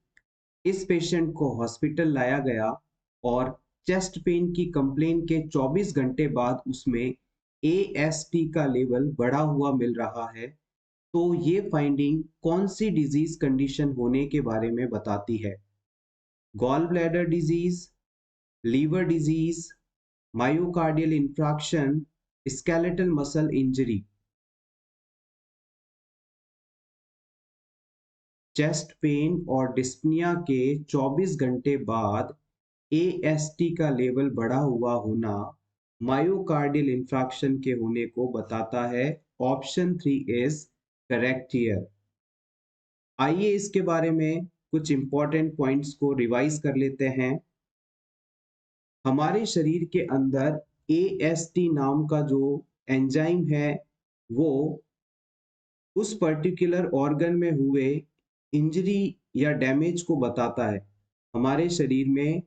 Speaker 1: इस patient को hospital लाया गया और चेस्ट पेन की कंप्लेन के 24 घंटे बाद उसमें एएसटी का लेवल बढ़ा हुआ मिल रहा है। तो ये फाइंडिंग कौन सी डिजीज कंडीशन होने के बारे में बताती है? Gall bladder disease, liver disease, myocardial infarction, skeletal muscle injury. Chest pain और डिस्पनिया के 24 घंटे बाद एएसटी का लेवल बढ़ा हुआ होना मायोकार्डियल इंफ्रैक्शन के होने को बताता है। Option 3 is correct here. आइए इसके बारे में कुछ इंपॉर्टेंट पॉइंट्स को रिवाइज कर लेते हैं। हमारे शरीर के अंदर एएसटी नाम का जो एंजाइम है वो उस पर्टिकुलर ऑर्गन में हुए इंजरी या डैमेज को बताता है। हमारे शरीर में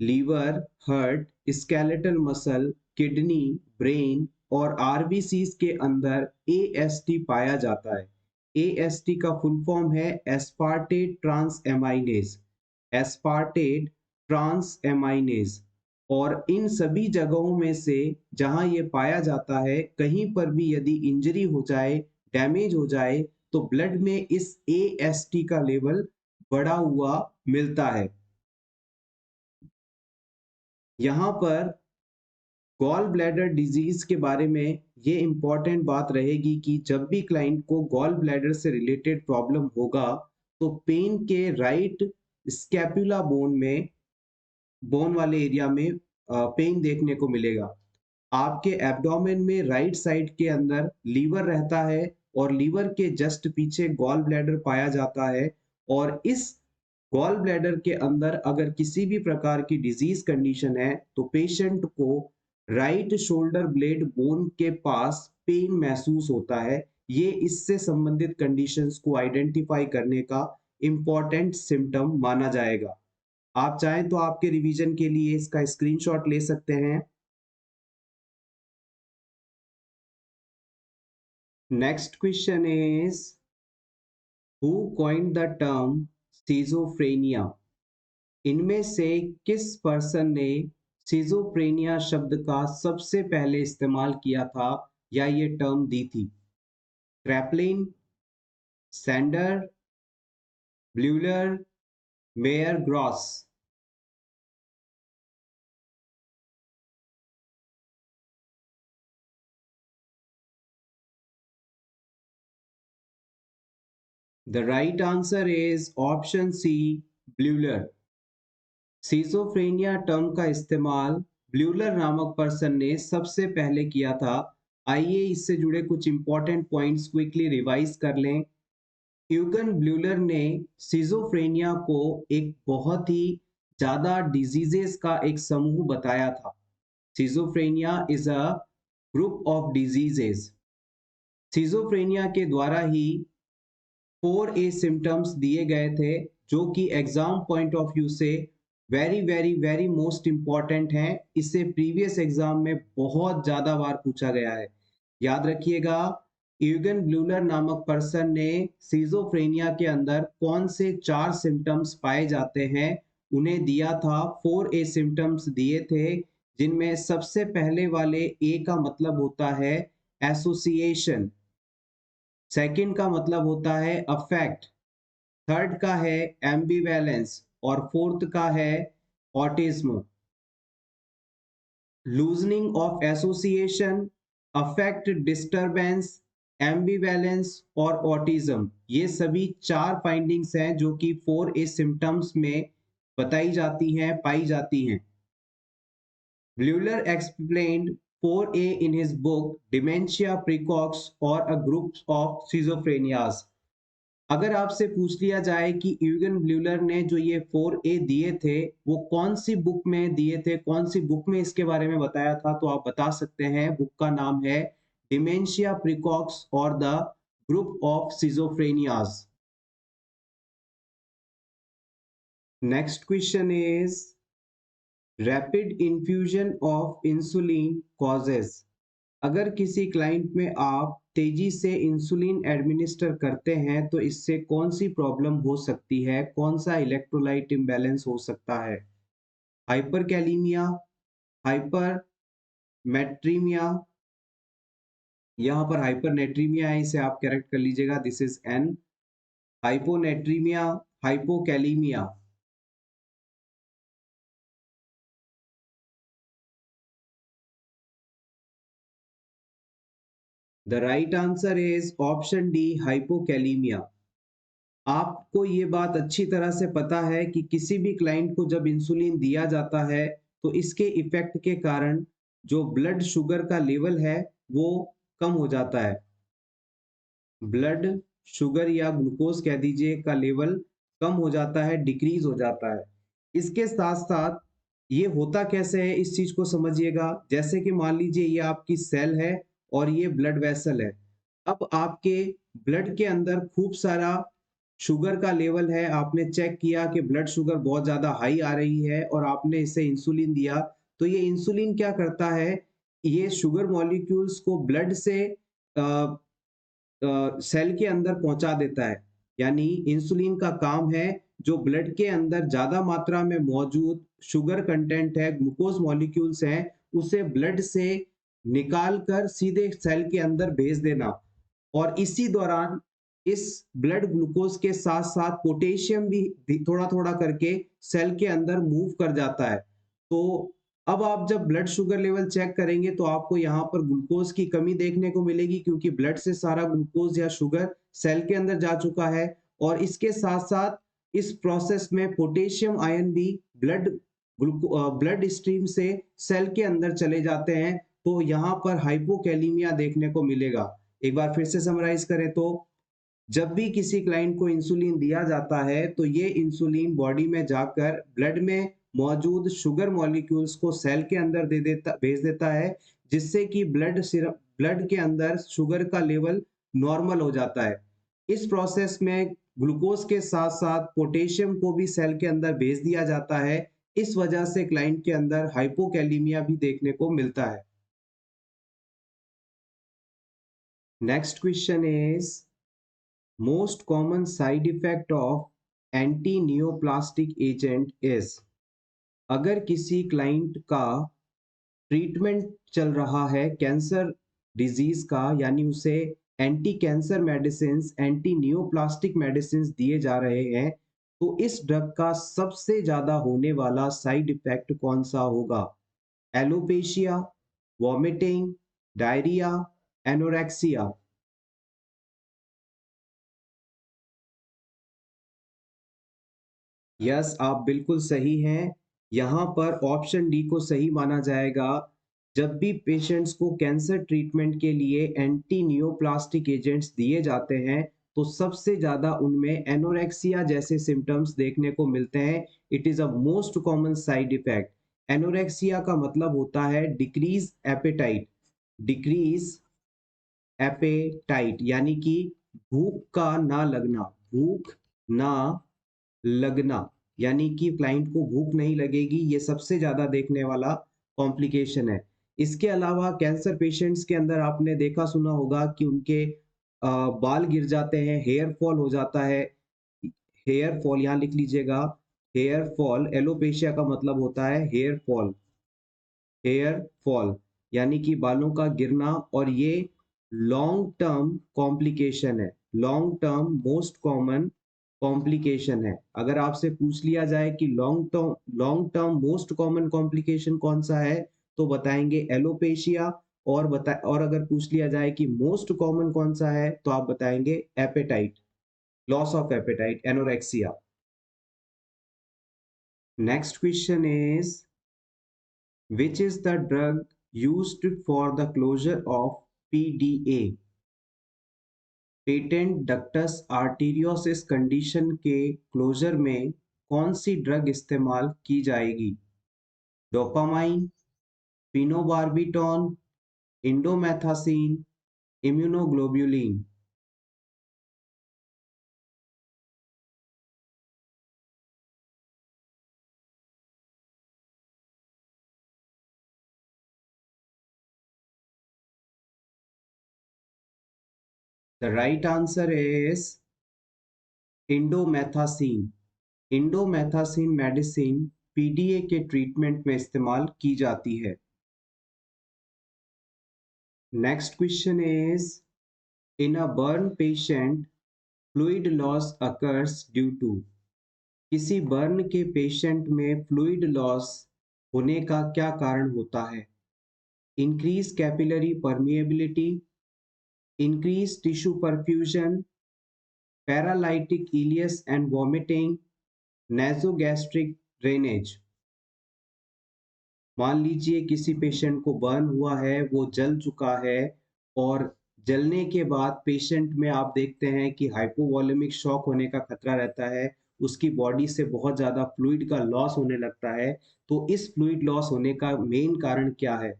Speaker 1: liver, heart, skeletal muscle, kidney, brain और आरबीसीज के अंदर एएसटी पाया जाता है। एएसटी का फुल फॉर्म है aspartate transaminase. Aspartate transaminase. और इन सभी जगहों में से जहां ये पाया जाता है, कहीं पर भी यदि इंजरी हो जाए, डैमेज हो जाए, तो ब्लड में इस एएसटी का लेवल बढ़ा हुआ मिलता है। यहाँ पर गॉल ब्लैडर डिजीज के बारे में ये इंपॉर्टेंट बात रहेगी कि जब भी क्लाइंट को गॉल ब्लैडर से रिलेटेड प्रॉब्लम होगा, तो पेन के राइट स्कैपुला बोन वाले एरिया में पेन देखने को मिलेगा। आपके एब्डोमेन में राइट साइड के अंदर लीवर रहता है और लीवर के जस्ट पीछे गॉल ब्लैडर पाया जाता है, और इस गॉल ब्लैडर के अंदर अगर किसी भी प्रकार की डिजीज कंडीशन है, तो पेशेंट को राइट शोल्डर ब्लेड बोन के पास पेन महसूस होता है। ये इससे संबंधित कंडीशंस को आइडेंटिफाई करने का इंपॉर्टेंट सिम्टम माना जाएगा। आप चाहें तो आपके रिवीजन के लिए इसका स्क्रीनशॉट ले सकते हैं। Next question is, who coined the term schizophrenia? इनमें से किस पर्सन ने स्किज़ोफ्रेनिया शब्द का सबसे पहले इस्तेमाल किया था या ये टर्म दी थी? Kraepelin, Sander, Bleuler, Meyer Gross. The right answer is option C, Bleuler. Schizophrenia term का इस्तेमाल ब्यूलर नामक पर्सन ने सबसे पहले किया था। आइए इससे जुड़े कुछ इंपॉर्टेंट पॉइंट्स क्विकली रिवाइज कर लें। यूगन ब्यूलर ने सिजोफ्रेनिया को एक बहुत ही ज्यादा डिजीजेस का एक समूह बताया था। Schizophrenia is a group of diseases. Schizophrenia के द्वारा ही 4A सिम्टम्स दिए गए थे, जो कि एग्जाम पॉइंट ऑफ व्यू से very very very most important हैं। इससे प्रीवियस एग्जाम में बहुत ज्यादा बार पूछा गया है। याद रखिएगा, यूगन ब्लूलर नामक पर्सन ने सिजोफ्रेनिया के अंदर कौन से 4 सिम्टम्स पाए जाते हैं उन्हें दिया था। 4A सिम्टम्स दिए थे, जिनमें सबसे पहले वाले ए का मतलब होता है एसोसिएशन, सेकंड का मतलब होता है अफेक्ट, थर्ड का है एम्बिवेलेंस और फोर्थ का है autism. Loosening of association, affect disturbance, ambivalence और ऑटिज्म, ये सभी 4 फाइंडिंग्स हैं जो कि 4A सिम्टम्स में बताई जाती हैं, पाई जाती हैं। Bleuler explained 4A in his book Dementia Precox or a Group of Schizophrenias। अगर आपसे पूछ लिया जाए कि यूगन ब्ल्यूलर ने जो ये 4A दिए थे वो कौन सी बुक में दिए थे, कौन सी बुक में इसके बारे में बताया था, तो आप बता सकते हैं बुक का नाम है डिमेंशिया प्रिकॉक्स और the group of schizophrenias. Next question is rapid infusion of insulin causes. अगर किसी क्लाइंट में आप तेजी से इंसुलिन एडमिनिस्टर करते हैं तो इससे कौन सी प्रॉब्लम हो सकती है, कौन सा इलेक्ट्रोलाइट इम्बैलेंस हो सकता है? हाइपरकैलीमिया, हाइपर मेट्रीमिया, यहाँ पर हाइपरनेट्रीमिया है, इसे आप करेक्ट कर लीजिएगा, this is an. Hyponatraemia, hypokalaemia. The right answer is option D, hypokalaemia. आपको ये बात अच्छी तरह से पता है कि किसी भी क्लाइंट को जब इंसुलिन दिया जाता है तो इसके इफेक्ट के कारण जो ब्लड शुगर का लेवल है वो कम हो जाता है। ब्लड शुगर या ग्लूकोज कह दीजिए का लेवल कम हो जाता है, डिक्रीज हो जाता है। इसके साथ साथ ये होता कैसे है इस चीज को समझिएगा। जैसे कि मान लीजिए ये आपकी सेल है और ये ब्लड वेसल है। अब आपके ब्लड के अंदर खूब सारा शुगर का लेवल है, आपने चेक किया कि ब्लड शुगर बहुत ज्यादा हाई आ रही है और आपने इसे इंसुलिन दिया। तो ये इंसुलिन क्या करता है, ये शुगर मॉलिक्यूल्स को ब्लड से सेल के अंदर पहुंचा देता है। यानी इंसुलिन का काम है जो ब्लड के अंदर ज्यादा मात्रा में मौजूद शुगर कंटेंट है, ग्लूकोज मॉलिक्यूल्स हैं, उसे ब्लड से निकाल कर सीधे सेल के अंदर भेज देना। और इसी दौरान इस ब्लड ग्लूकोज के साथ साथ पोटेशियम भी थोड़ा थोड़ा करके सेल के अंदर मूव कर जाता है। तो अब आप जब ब्लड शुगर लेवल चेक करेंगे तो आपको यहाँ पर ग्लूकोज की कमी देखने को मिलेगी, क्योंकि ब्लड से सारा ग्लूकोज या शुगर सेल के अंदर जा चुका है। और इसके साथ साथ इस प्रोसेस में पोटेशियम आयन भी ब्लड स्ट्रीम से सेल के अंदर चले जाते हैं। तो यहाँ पर हाइपोकैलीमिया देखने को मिलेगा। एक बार फिर से समराइज करें तो जब भी किसी क्लाइंट को इंसुलिन दिया जाता है तो ये इंसुलिन बॉडी में जाकर ब्लड में मौजूद शुगर मॉलिक्यूल्स को सेल के अंदर भेज देता है, जिससे कि ब्लड के अंदर शुगर का लेवल नॉर्मल हो जाता है। इस प्रोसेस में ग्लूकोज के साथ साथ पोटेशियम को भी सेल के अंदर भेज दिया जाता है। इस वजह से क्लाइंट के अंदर हाइपोकैलीमिया भी देखने को मिलता है। Next question is most common side effect of anti neoplastic agent is. अगर किसी क्लाइंट का ट्रीटमेंट चल रहा है कैंसर डिजीज का, यानी उसे anti cancer medicine, anti neoplastic medicine दिए जा रहे हैं, तो इस ड्रग का सबसे ज्यादा होने वाला साइड इफेक्ट कौन सा होगा? Alopecia, vomiting, diarrhoea, anorexia. Yes, आप बिल्कुल सही हैं। यहाँ पर ऑप्शन डी को सही माना जाएगा। जब भी पेशेंट्स को कैंसर ट्रीटमेंट के लिए एंटी नियोप्लास्टिक एजेंट्स दिए जाते हैं, तो सबसे ज़्यादा उनमें एनोरेक्सिया जैसे सिम्टम्स देखने को मिलते हैं। It is a most common side effect. Anorexia का मतलब होता है डिक्रीज एपेटाइट, डिक्रीज एपेटाइट यानी कि भूख का ना लगना, भूख ना लगना, यानी कि क्लाइंट को भूख नहीं लगेगी। ये सबसे ज़्यादा देखने वाला कॉम्प्लिकेशन है। इसके अलावा कैंसर पेशेंट्स के अंदर आपने देखा सुना होगा कि उनके बाल गिर जाते हैं, हेयर फॉल हो जाता है। हेयर फॉल यहाँ लिख लीजिएगा। हेयर फॉल, एलोपेशिया का मतलब होता है हेयर फॉल। हेयर फॉल यानी कि बालों का गिरना, और ये लॉन्ग टर्म कॉम्प्लिकेशन है। Long term most common complication है। अगर आपसे पूछ लिया जाए कि long term most common complication कौन सा है, तो बताएंगे एलोपेशिया। और अगर पूछ लिया जाए कि मोस्ट कॉमन कौन सा है, तो आप बताएंगे appetite, loss of appetite, anorexia. Next question is, which is the drug used for the closure of PDA, patent ductus arteriosus condition के क्लोजर में कौन सी ड्रग इस्तेमाल की जाएगी? Dopamine, phenobarbitone, indomethacin, immunoglobulin. The right answer is indomethacin. Indomethacin medicine PDA के treatment में इस्तेमाल की जाती है। Next question is, in a burn patient fluid loss occurs due to, किसी बर्न के पेशेंट में फ्लूइड लॉस होने का क्या कारण होता है? Increase capillary permeability, increase tissue perfusion, paralytic ileus and vomiting, nasogastric drainage. मान लीजिए किसी पेशेंट को बर्न हुआ है, वो जल चुका है, और जलने के बाद पेशेंट में आप देखते हैं कि हाइपोवॉलेमिक शॉक होने का खतरा रहता है। उसकी बॉडी से बहुत ज़्यादा फ्लूइड का लॉस होने लगता है। तो इस फ्लूइड लॉस होने का मेन कारण क्या है?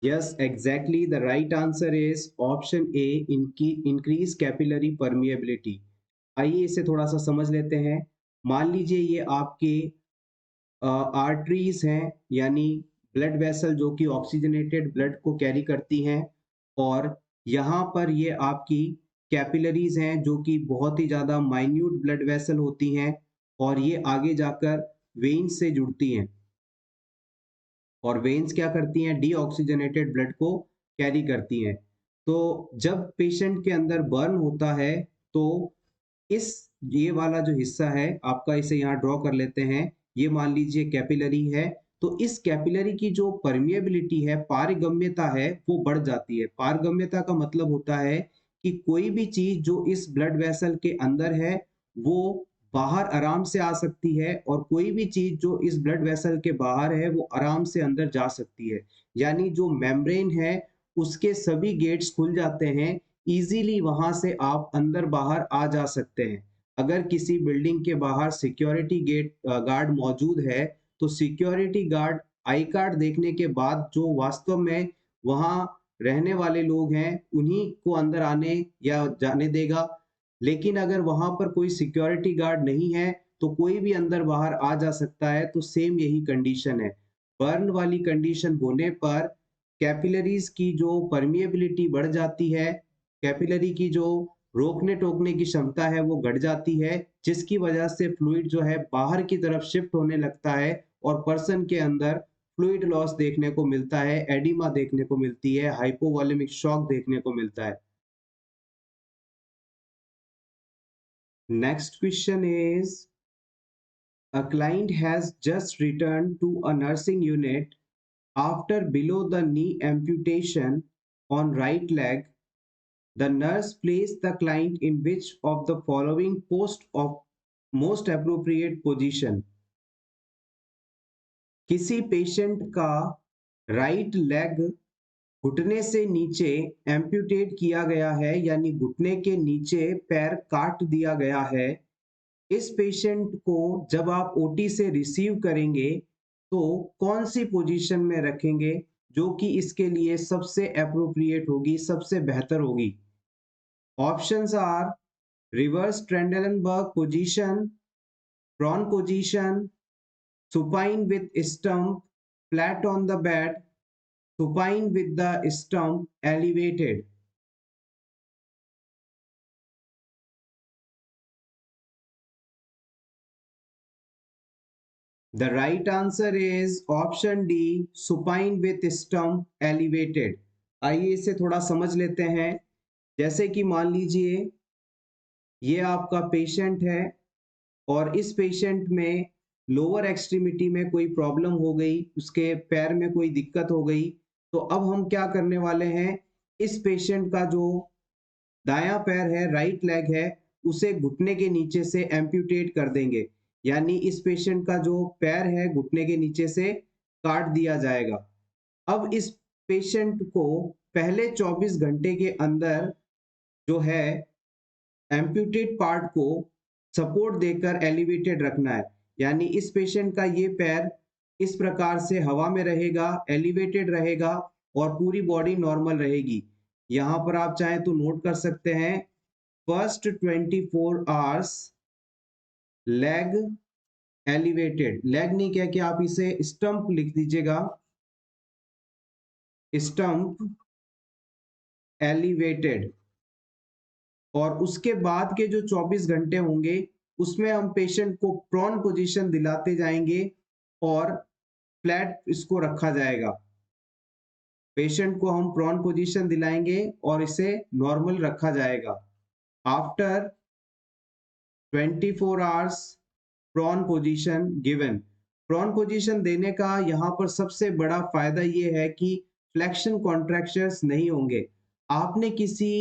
Speaker 1: Yes, exactly the right answer is option ए, इनकी इंक्रीज कैपिलरी परमिएबिलिटी। आइए इसे थोड़ा सा समझ लेते हैं। मान लीजिए ये आपके आर्टरीज हैं, यानी ब्लड वेसल जो कि ऑक्सीजनेटेड ब्लड को कैरी करती हैं, और यहाँ पर ये आपकी कैपिलरीज हैं जो कि बहुत ही ज़्यादा माइन्यूट ब्लड वेसल होती हैं, और ये आगे जाकर वेन्स से जुड़ती हैं। और वेन्स क्या करती हैं? डीऑक्सीजनेटेड ब्लड को कैरी करती हैं। तो जब पेशेंट के अंदर बर्न होता है, तो इस ये वाला जो हिस्सा है आपका, इसे यहाँ ड्रॉ कर लेते हैं। ये मान लीजिए कैपिलरी है। तो इस कैपिलरी की जो परमिएबिलिटी है, पारगम्यता है, वो बढ़ जाती है। पारगम्यता का मतलब होता है कि कोई भी चीज जो इस ब्लड वेसल के अंदर है, वो बाहर आराम से आ सकती है, और कोई भी चीज जो इस ब्लड वेसल के बाहर है, वो आराम से अंदर जा सकती है। यानी जो मेम्ब्रेन है, उसके सभी गेट्स खुल जाते हैं। इजीली वहां से आप अंदर बाहर आ जा सकते हैं। अगर किसी बिल्डिंग के बाहर सिक्योरिटी गेट गार्ड मौजूद है, तो सिक्योरिटी गार्ड आई कार्ड देखने के बाद जो वास्तव में वहां रहने वाले लोग हैं, उन्हीं को अंदर आने या जाने देगा। लेकिन अगर वहां पर कोई सिक्योरिटी गार्ड नहीं है, तो कोई भी अंदर बाहर आ जा सकता है। तो सेम यही कंडीशन है। बर्न वाली कंडीशन होने पर कैपिलरीज की जो परमिएबिलिटी बढ़ जाती है, कैपिलरी की जो रोकने टोकने की क्षमता है वो घट जाती है, जिसकी वजह से फ्लूइड जो है बाहर की तरफ शिफ्ट होने लगता है, और पर्सन के अंदर फ्लूइड लॉस देखने को मिलता है, एडिमा देखने को मिलती है, हाइपोवॉलेमिक शॉक देखने को मिलता है। Next question is, a client has just returned to a nursing unit after below the knee amputation on right leg. The nurse placed the client in which of the following post of most appropriate position? किसी patient का right leg घुटने से नीचे amputate किया गया है, यानी घुटने के नीचे पैर काट दिया गया है। इस पेशेंट को जब आप ओटी से रिसीव करेंगे तो कौन सी पोजीशन में रखेंगे जो कि इसके लिए सबसे एप्रोप्रिएट होगी, सबसे बेहतर होगी? Options are reverse Trendelenburg position, prone position, supine with stump flat on the bed, supine with the stump elevated. The right answer is option D, supine with stump elevated. आइए इसे थोड़ा समझ लेते हैं। जैसे कि मान लीजिए ये आपका पेशेंट है और इस पेशेंट में लोअर एक्सट्रीमिटी में कोई प्रॉब्लम हो गई, उसके पैर में कोई दिक्कत हो गई, तो अब हम क्या करने वाले हैं, इस पेशेंट का जो दायां पैर है, राइट लेग है, उसे घुटने के नीचे से एम्प्यूटेट कर देंगे, यानी इस पेशेंट का जो पैर है घुटने के नीचे से काट दिया जाएगा। अब इस पेशेंट को पहले 24 घंटे के अंदर जो है एम्प्यूटेट पार्ट को सपोर्ट देकर एलिवेटेड रखना है, यानी इस पेशेंट का ये पैर इस प्रकार से हवा में रहेगा, एलिवेटेड रहेगा और पूरी बॉडी नॉर्मल रहेगी। यहाँ पर आप चाहें तो नोट कर सकते हैं, first 24 hours leg elevated, leg नहीं कह के आप इसे स्टंप लिख दीजिएगा, स्टंप एलिवेटेड। और उसके बाद के जो 24 घंटे होंगे उसमें हम पेशेंट को प्रोन पोजीशन दिलाते जाएंगे और फ्लैट इसको रखा जाएगा। पेशेंट को हम प्रोन पोजीशन दिलाएंगे और इसे नॉर्मल रखा जाएगा। After 24 hours prone position given. Prone position देने का यहाँ पर सबसे बड़ा फायदा ये है कि फ्लेक्शन कॉन्ट्रैक्शंस नहीं होंगे। आपने किसी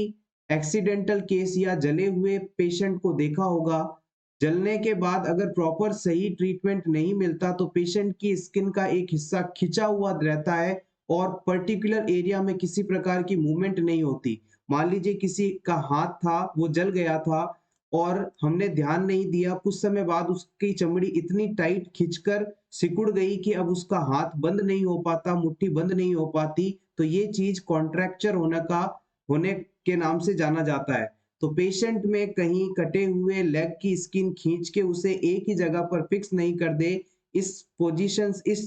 Speaker 1: एक्सीडेंटल केस या जले हुए पेशेंट को देखा होगा, जलने के बाद अगर प्रॉपर सही ट्रीटमेंट नहीं मिलता तो पेशेंट की स्किन का एक हिस्सा खिंचा हुआ रहता है और पर्टिकुलर एरिया में किसी प्रकार की मूवमेंट नहीं होती। मान लीजिए किसी का हाथ था, वो जल गया था और हमने ध्यान नहीं दिया, कुछ समय बाद उसकी चमड़ी इतनी टाइट खिंचकर सिकुड़ गई कि अब उसका हाथ बंद नहीं हो पाता, मुट्ठी बंद नहीं हो पाती, तो ये चीज कॉन्ट्रैक्चर होने के नाम से जाना जाता है। तो पेशेंट में कहीं कटे हुए लेग की स्किन खींच के उसे एक ही जगह पर फिक्स नहीं कर दे, इस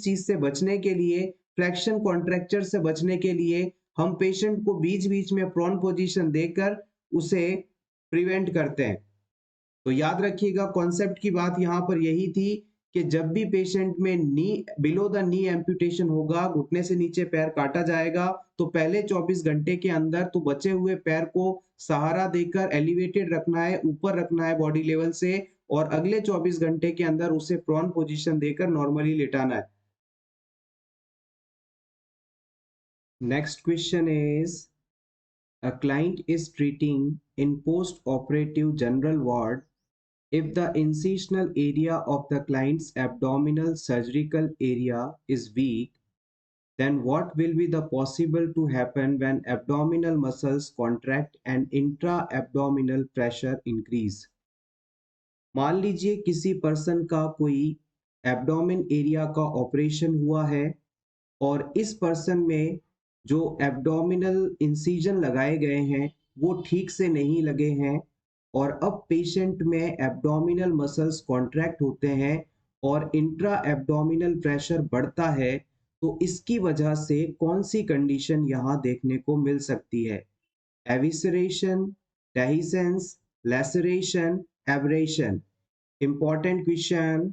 Speaker 1: चीज से बचने के लिए, फ्लेक्शन कॉन्ट्रैक्चर से बचने के लिए हम पेशेंट को बीच बीच में प्रोन पोजीशन देकर उसे प्रिवेंट करते हैं। तो याद रखिएगा, कॉन्सेप्ट की बात यहाँ पर यही थी कि जब भी पेशेंट में नी बिलो द नी एम्पुटेशन होगा, घुटने से नीचे पैर काटा जाएगा, तो पहले 24 घंटे के अंदर तो बचे हुए पैर को सहारा देकर एलिवेटेड रखना है, ऊपर रखना है बॉडी लेवल से, और अगले 24 घंटे के अंदर उसे प्रोन पोजीशन देकर नॉर्मली लेटाना है। Next question is, a client is treating in post-operative general ward. If the incisional area of the client's abdominal surgical area is weak, then what will be the possible to happen when abdominal muscles contract and intra-abdominal pressure increase? मान लीजिए किसी person का कोई abdomen area का operation हुआ है और इस पर्सन में जो एब्डोमिनल इंसिजन लगाए गए हैं वो ठीक से नहीं लगे हैं और अब पेशेंट में एब्डोमिनल मसल्स कॉन्ट्रैक्ट होते हैं और इंट्रा एब्डोमिनल प्रेशर बढ़ता है, तो इसकी वजह से कौन सी कंडीशन यहाँ देखने को मिल सकती है? Evisceration, dehiscence, laceration, abrasion. Important question.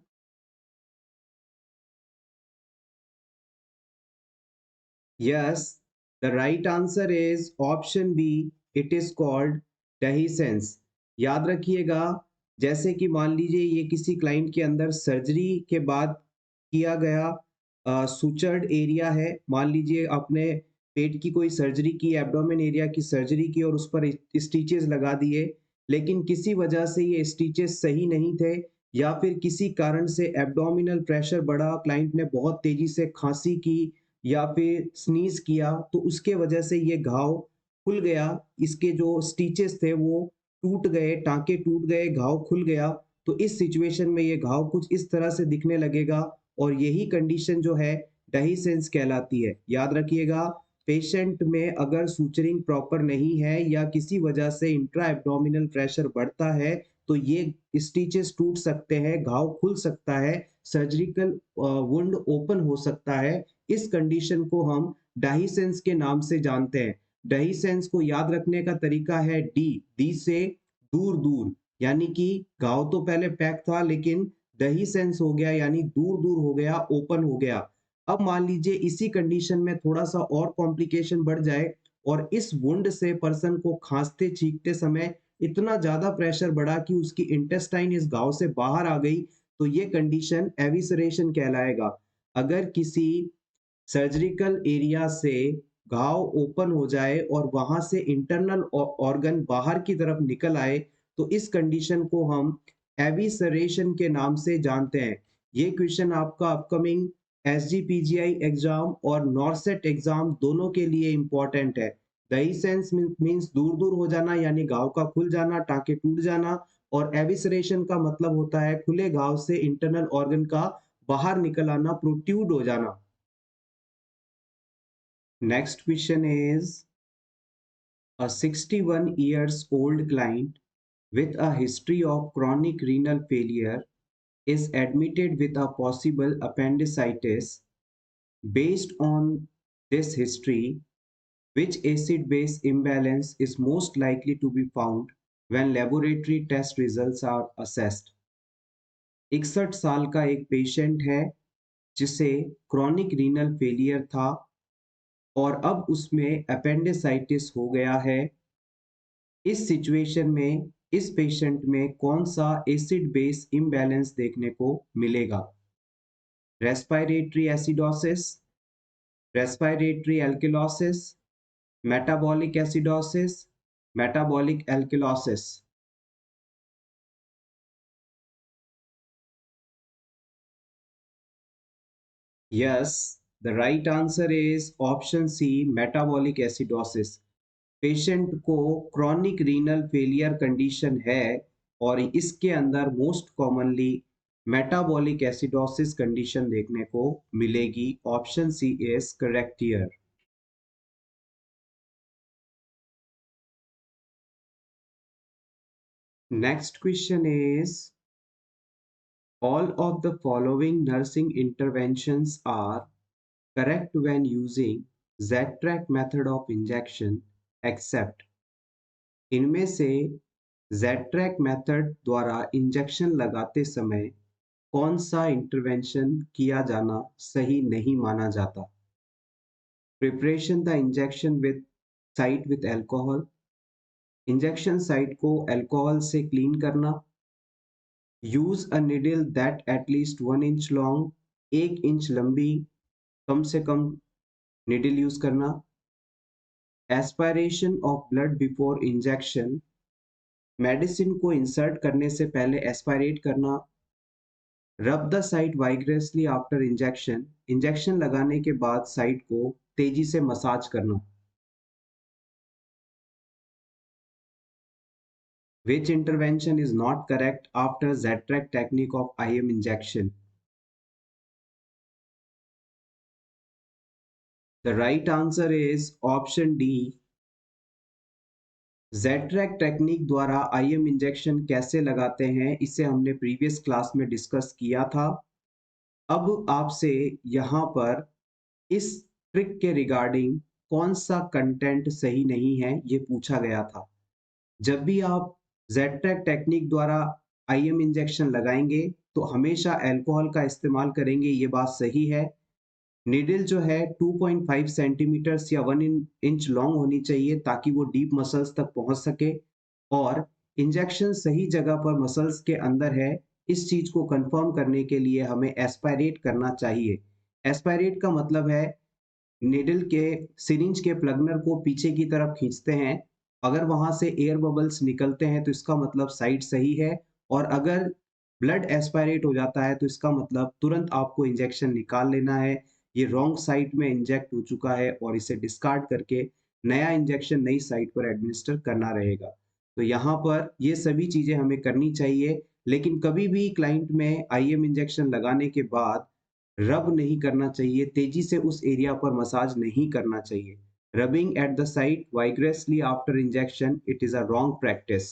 Speaker 1: Yes, the right answer is option B. It is called dehiscence. याद रखिएगा, जैसे कि मान लीजिए ये किसी क्लाइंट के अंदर सर्जरी के बाद किया गया सुचर्ड एरिया है। मान लीजिए आपने पेट की कोई सर्जरी की, एब्डोमेन एरिया की सर्जरी की और उस पर स्टिचेस लगा दिए, लेकिन किसी वजह से ये स्टिचेस सही नहीं थे या फिर किसी कारण से एब्डोमिनल प्रेशर बढ़ा, क्लाइंट ने बहुत तेजी से खांसी की या फिर स्नीज किया, तो उसके वजह से ये घाव खुल गया, इसके जो स्टिचेस थे वो टूट गए, टाँके टूट गए, घाव खुल गया। तो इस सिचुएशन में ये घाव कुछ इस तरह से दिखने लगेगा और यही कंडीशन जो है डेहिसेंस कहलाती है। याद रखिएगा, पेशेंट में अगर सूचरिंग प्रॉपर नहीं है या किसी वजह से इंट्रा एब्डोमिनल प्रेशर बढ़ता है, तो ये स्टिचेस टूट सकते हैं, घाव खुल सकता है, सर्जिकल वुंड ओपन हो सकता है। इस कंडीशन को हम डेहिसेंस के नाम से जानते हैं। डेहिसेंस को याद रखने का तरीका है डी से दूर दूर, यानी कि घाव तो पहले पैक था लेकिन डेहिसेंस हो गया यानी दूर दूर हो गया, ओपन हो गया। अब मान लीजिए इसी कंडीशन में थोड़ा सा और कॉम्प्लिकेशन बढ़ जाए और इस वुंड से पर्सन को खांसते छींकते समय इतना ज्यादा प्रेशर बढ़ा कि उसकी इंटेस्टाइन इस घाव से बाहर आ गई, तो ये कंडीशन एविसरेशन कहलाएगा। अगर किसी सर्जिकल एरिया से घाव ओपन हो जाए और वहां से इंटरनल ऑर्गन बाहर की तरफ निकल आए, तो इस कंडीशन को हम एविसरेशन के नाम से जानते हैं। ये क्वेश्चन आपका अपकमिंग एसजीपीजीआई एग्जाम और नॉर्सेट एग्जाम दोनों के लिए इंपॉर्टेंट है। डेहिसेंस मीन्स दूर दूर हो जाना यानी घाव का खुल जाना, टाके टूट जाना, और एविसरेशन का मतलब होता है खुले घाव से इंटरनल ऑर्गन का बाहर निकल आना, प्रोट्यूड हो जाना। Next question is, a 61 years old client with a history of chronic renal failure is admitted with a possible appendicitis. Based on this history, which acid-base imbalance is most likely to be found when laboratory test results are assessed? 61 साल का एक patient है जिसे chronic renal failure था और अब उसमें appendicitis हो गया है। इस सिचुएशन में इस पेशेंट में कौन सा एसिड बेस इम्बैलेंस देखने को मिलेगा? Respiratory acidosis, respiratory alkalosis, metabolic acidosis, metabolic alkalosis. Yes, the right answer is option C, metabolic acidosis. Patient को क्रॉनिक रीनल फेलियर कंडीशन है और इसके अंदर most commonly metabolic acidosis condition देखने को मिलेगी। Option C is correct here. Next question is, all of the following nursing interventions are correct when using Z-track method of injection except. इनमें से Z-track method द्वारा इंजेक्शन लगाते समय कौन सा इंटरवेंशन किया जाना सही नहीं माना जाता? Preparation the injection with site with alcohol, injection site को अल्कोहल से क्लीन करना, use a needle that at least 1 inch long, 1 inch लंबी कम से कम निडल यूज करना, aspiration of blood before injection, medicine को इंसर्ट करने से पहले एस्पायरेट करना, rub the site vigorously after injection, injection लगाने के बाद साइट को तेजी से मसाज करना। Which intervention is not correct after Z-track technique of IM injection? The right answer is option D. Z-track technique द्वारा IM इंजेक्शन कैसे लगाते हैं इसे हमने प्रीवियस क्लास में डिस्कस किया था। अब आपसे यहाँ पर इस ट्रिक के रिगार्डिंग कौन सा कंटेंट सही नहीं है ये पूछा गया था। जब भी आप Z-track टेक्निक द्वारा IM इंजेक्शन लगाएंगे तो हमेशा अल्कोहल का इस्तेमाल करेंगे, ये बात सही है। निडल जो है 2.5 सेंटीमीटर या 1 इंच लॉन्ग होनी चाहिए ताकि वो डीप मसल्स तक पहुंच सके और इंजेक्शन सही जगह पर मसल्स के अंदर है, इस चीज को कंफर्म करने के लिए हमें एस्पायरेट करना चाहिए। एस्पायरेट का मतलब है निडल के सिरिंज के प्लगनर को पीछे की तरफ खींचते हैं। अगर वहां से एयर बबल्स निकलते हैं तो इसका मतलब साइट सही है, और अगर ब्लड एस्पायरेट हो जाता है तो इसका मतलब तुरंत आपको इंजेक्शन निकाल लेना है। ये रॉन्ग साइट में इंजेक्ट हो चुका है और इसे डिस्कार्ड करके नया इंजेक्शन नई साइट पर एडमिनिस्टर करना रहेगा। तो यहाँ पर ये सभी चीजें हमें करनी चाहिए, लेकिन कभी भी क्लाइंट में आईएम इंजेक्शन लगाने के बाद रब नहीं करना चाहिए, तेजी से उस एरिया पर मसाज नहीं करना चाहिए। Rubbing at the site vigorously after injection, it is a wrong practice.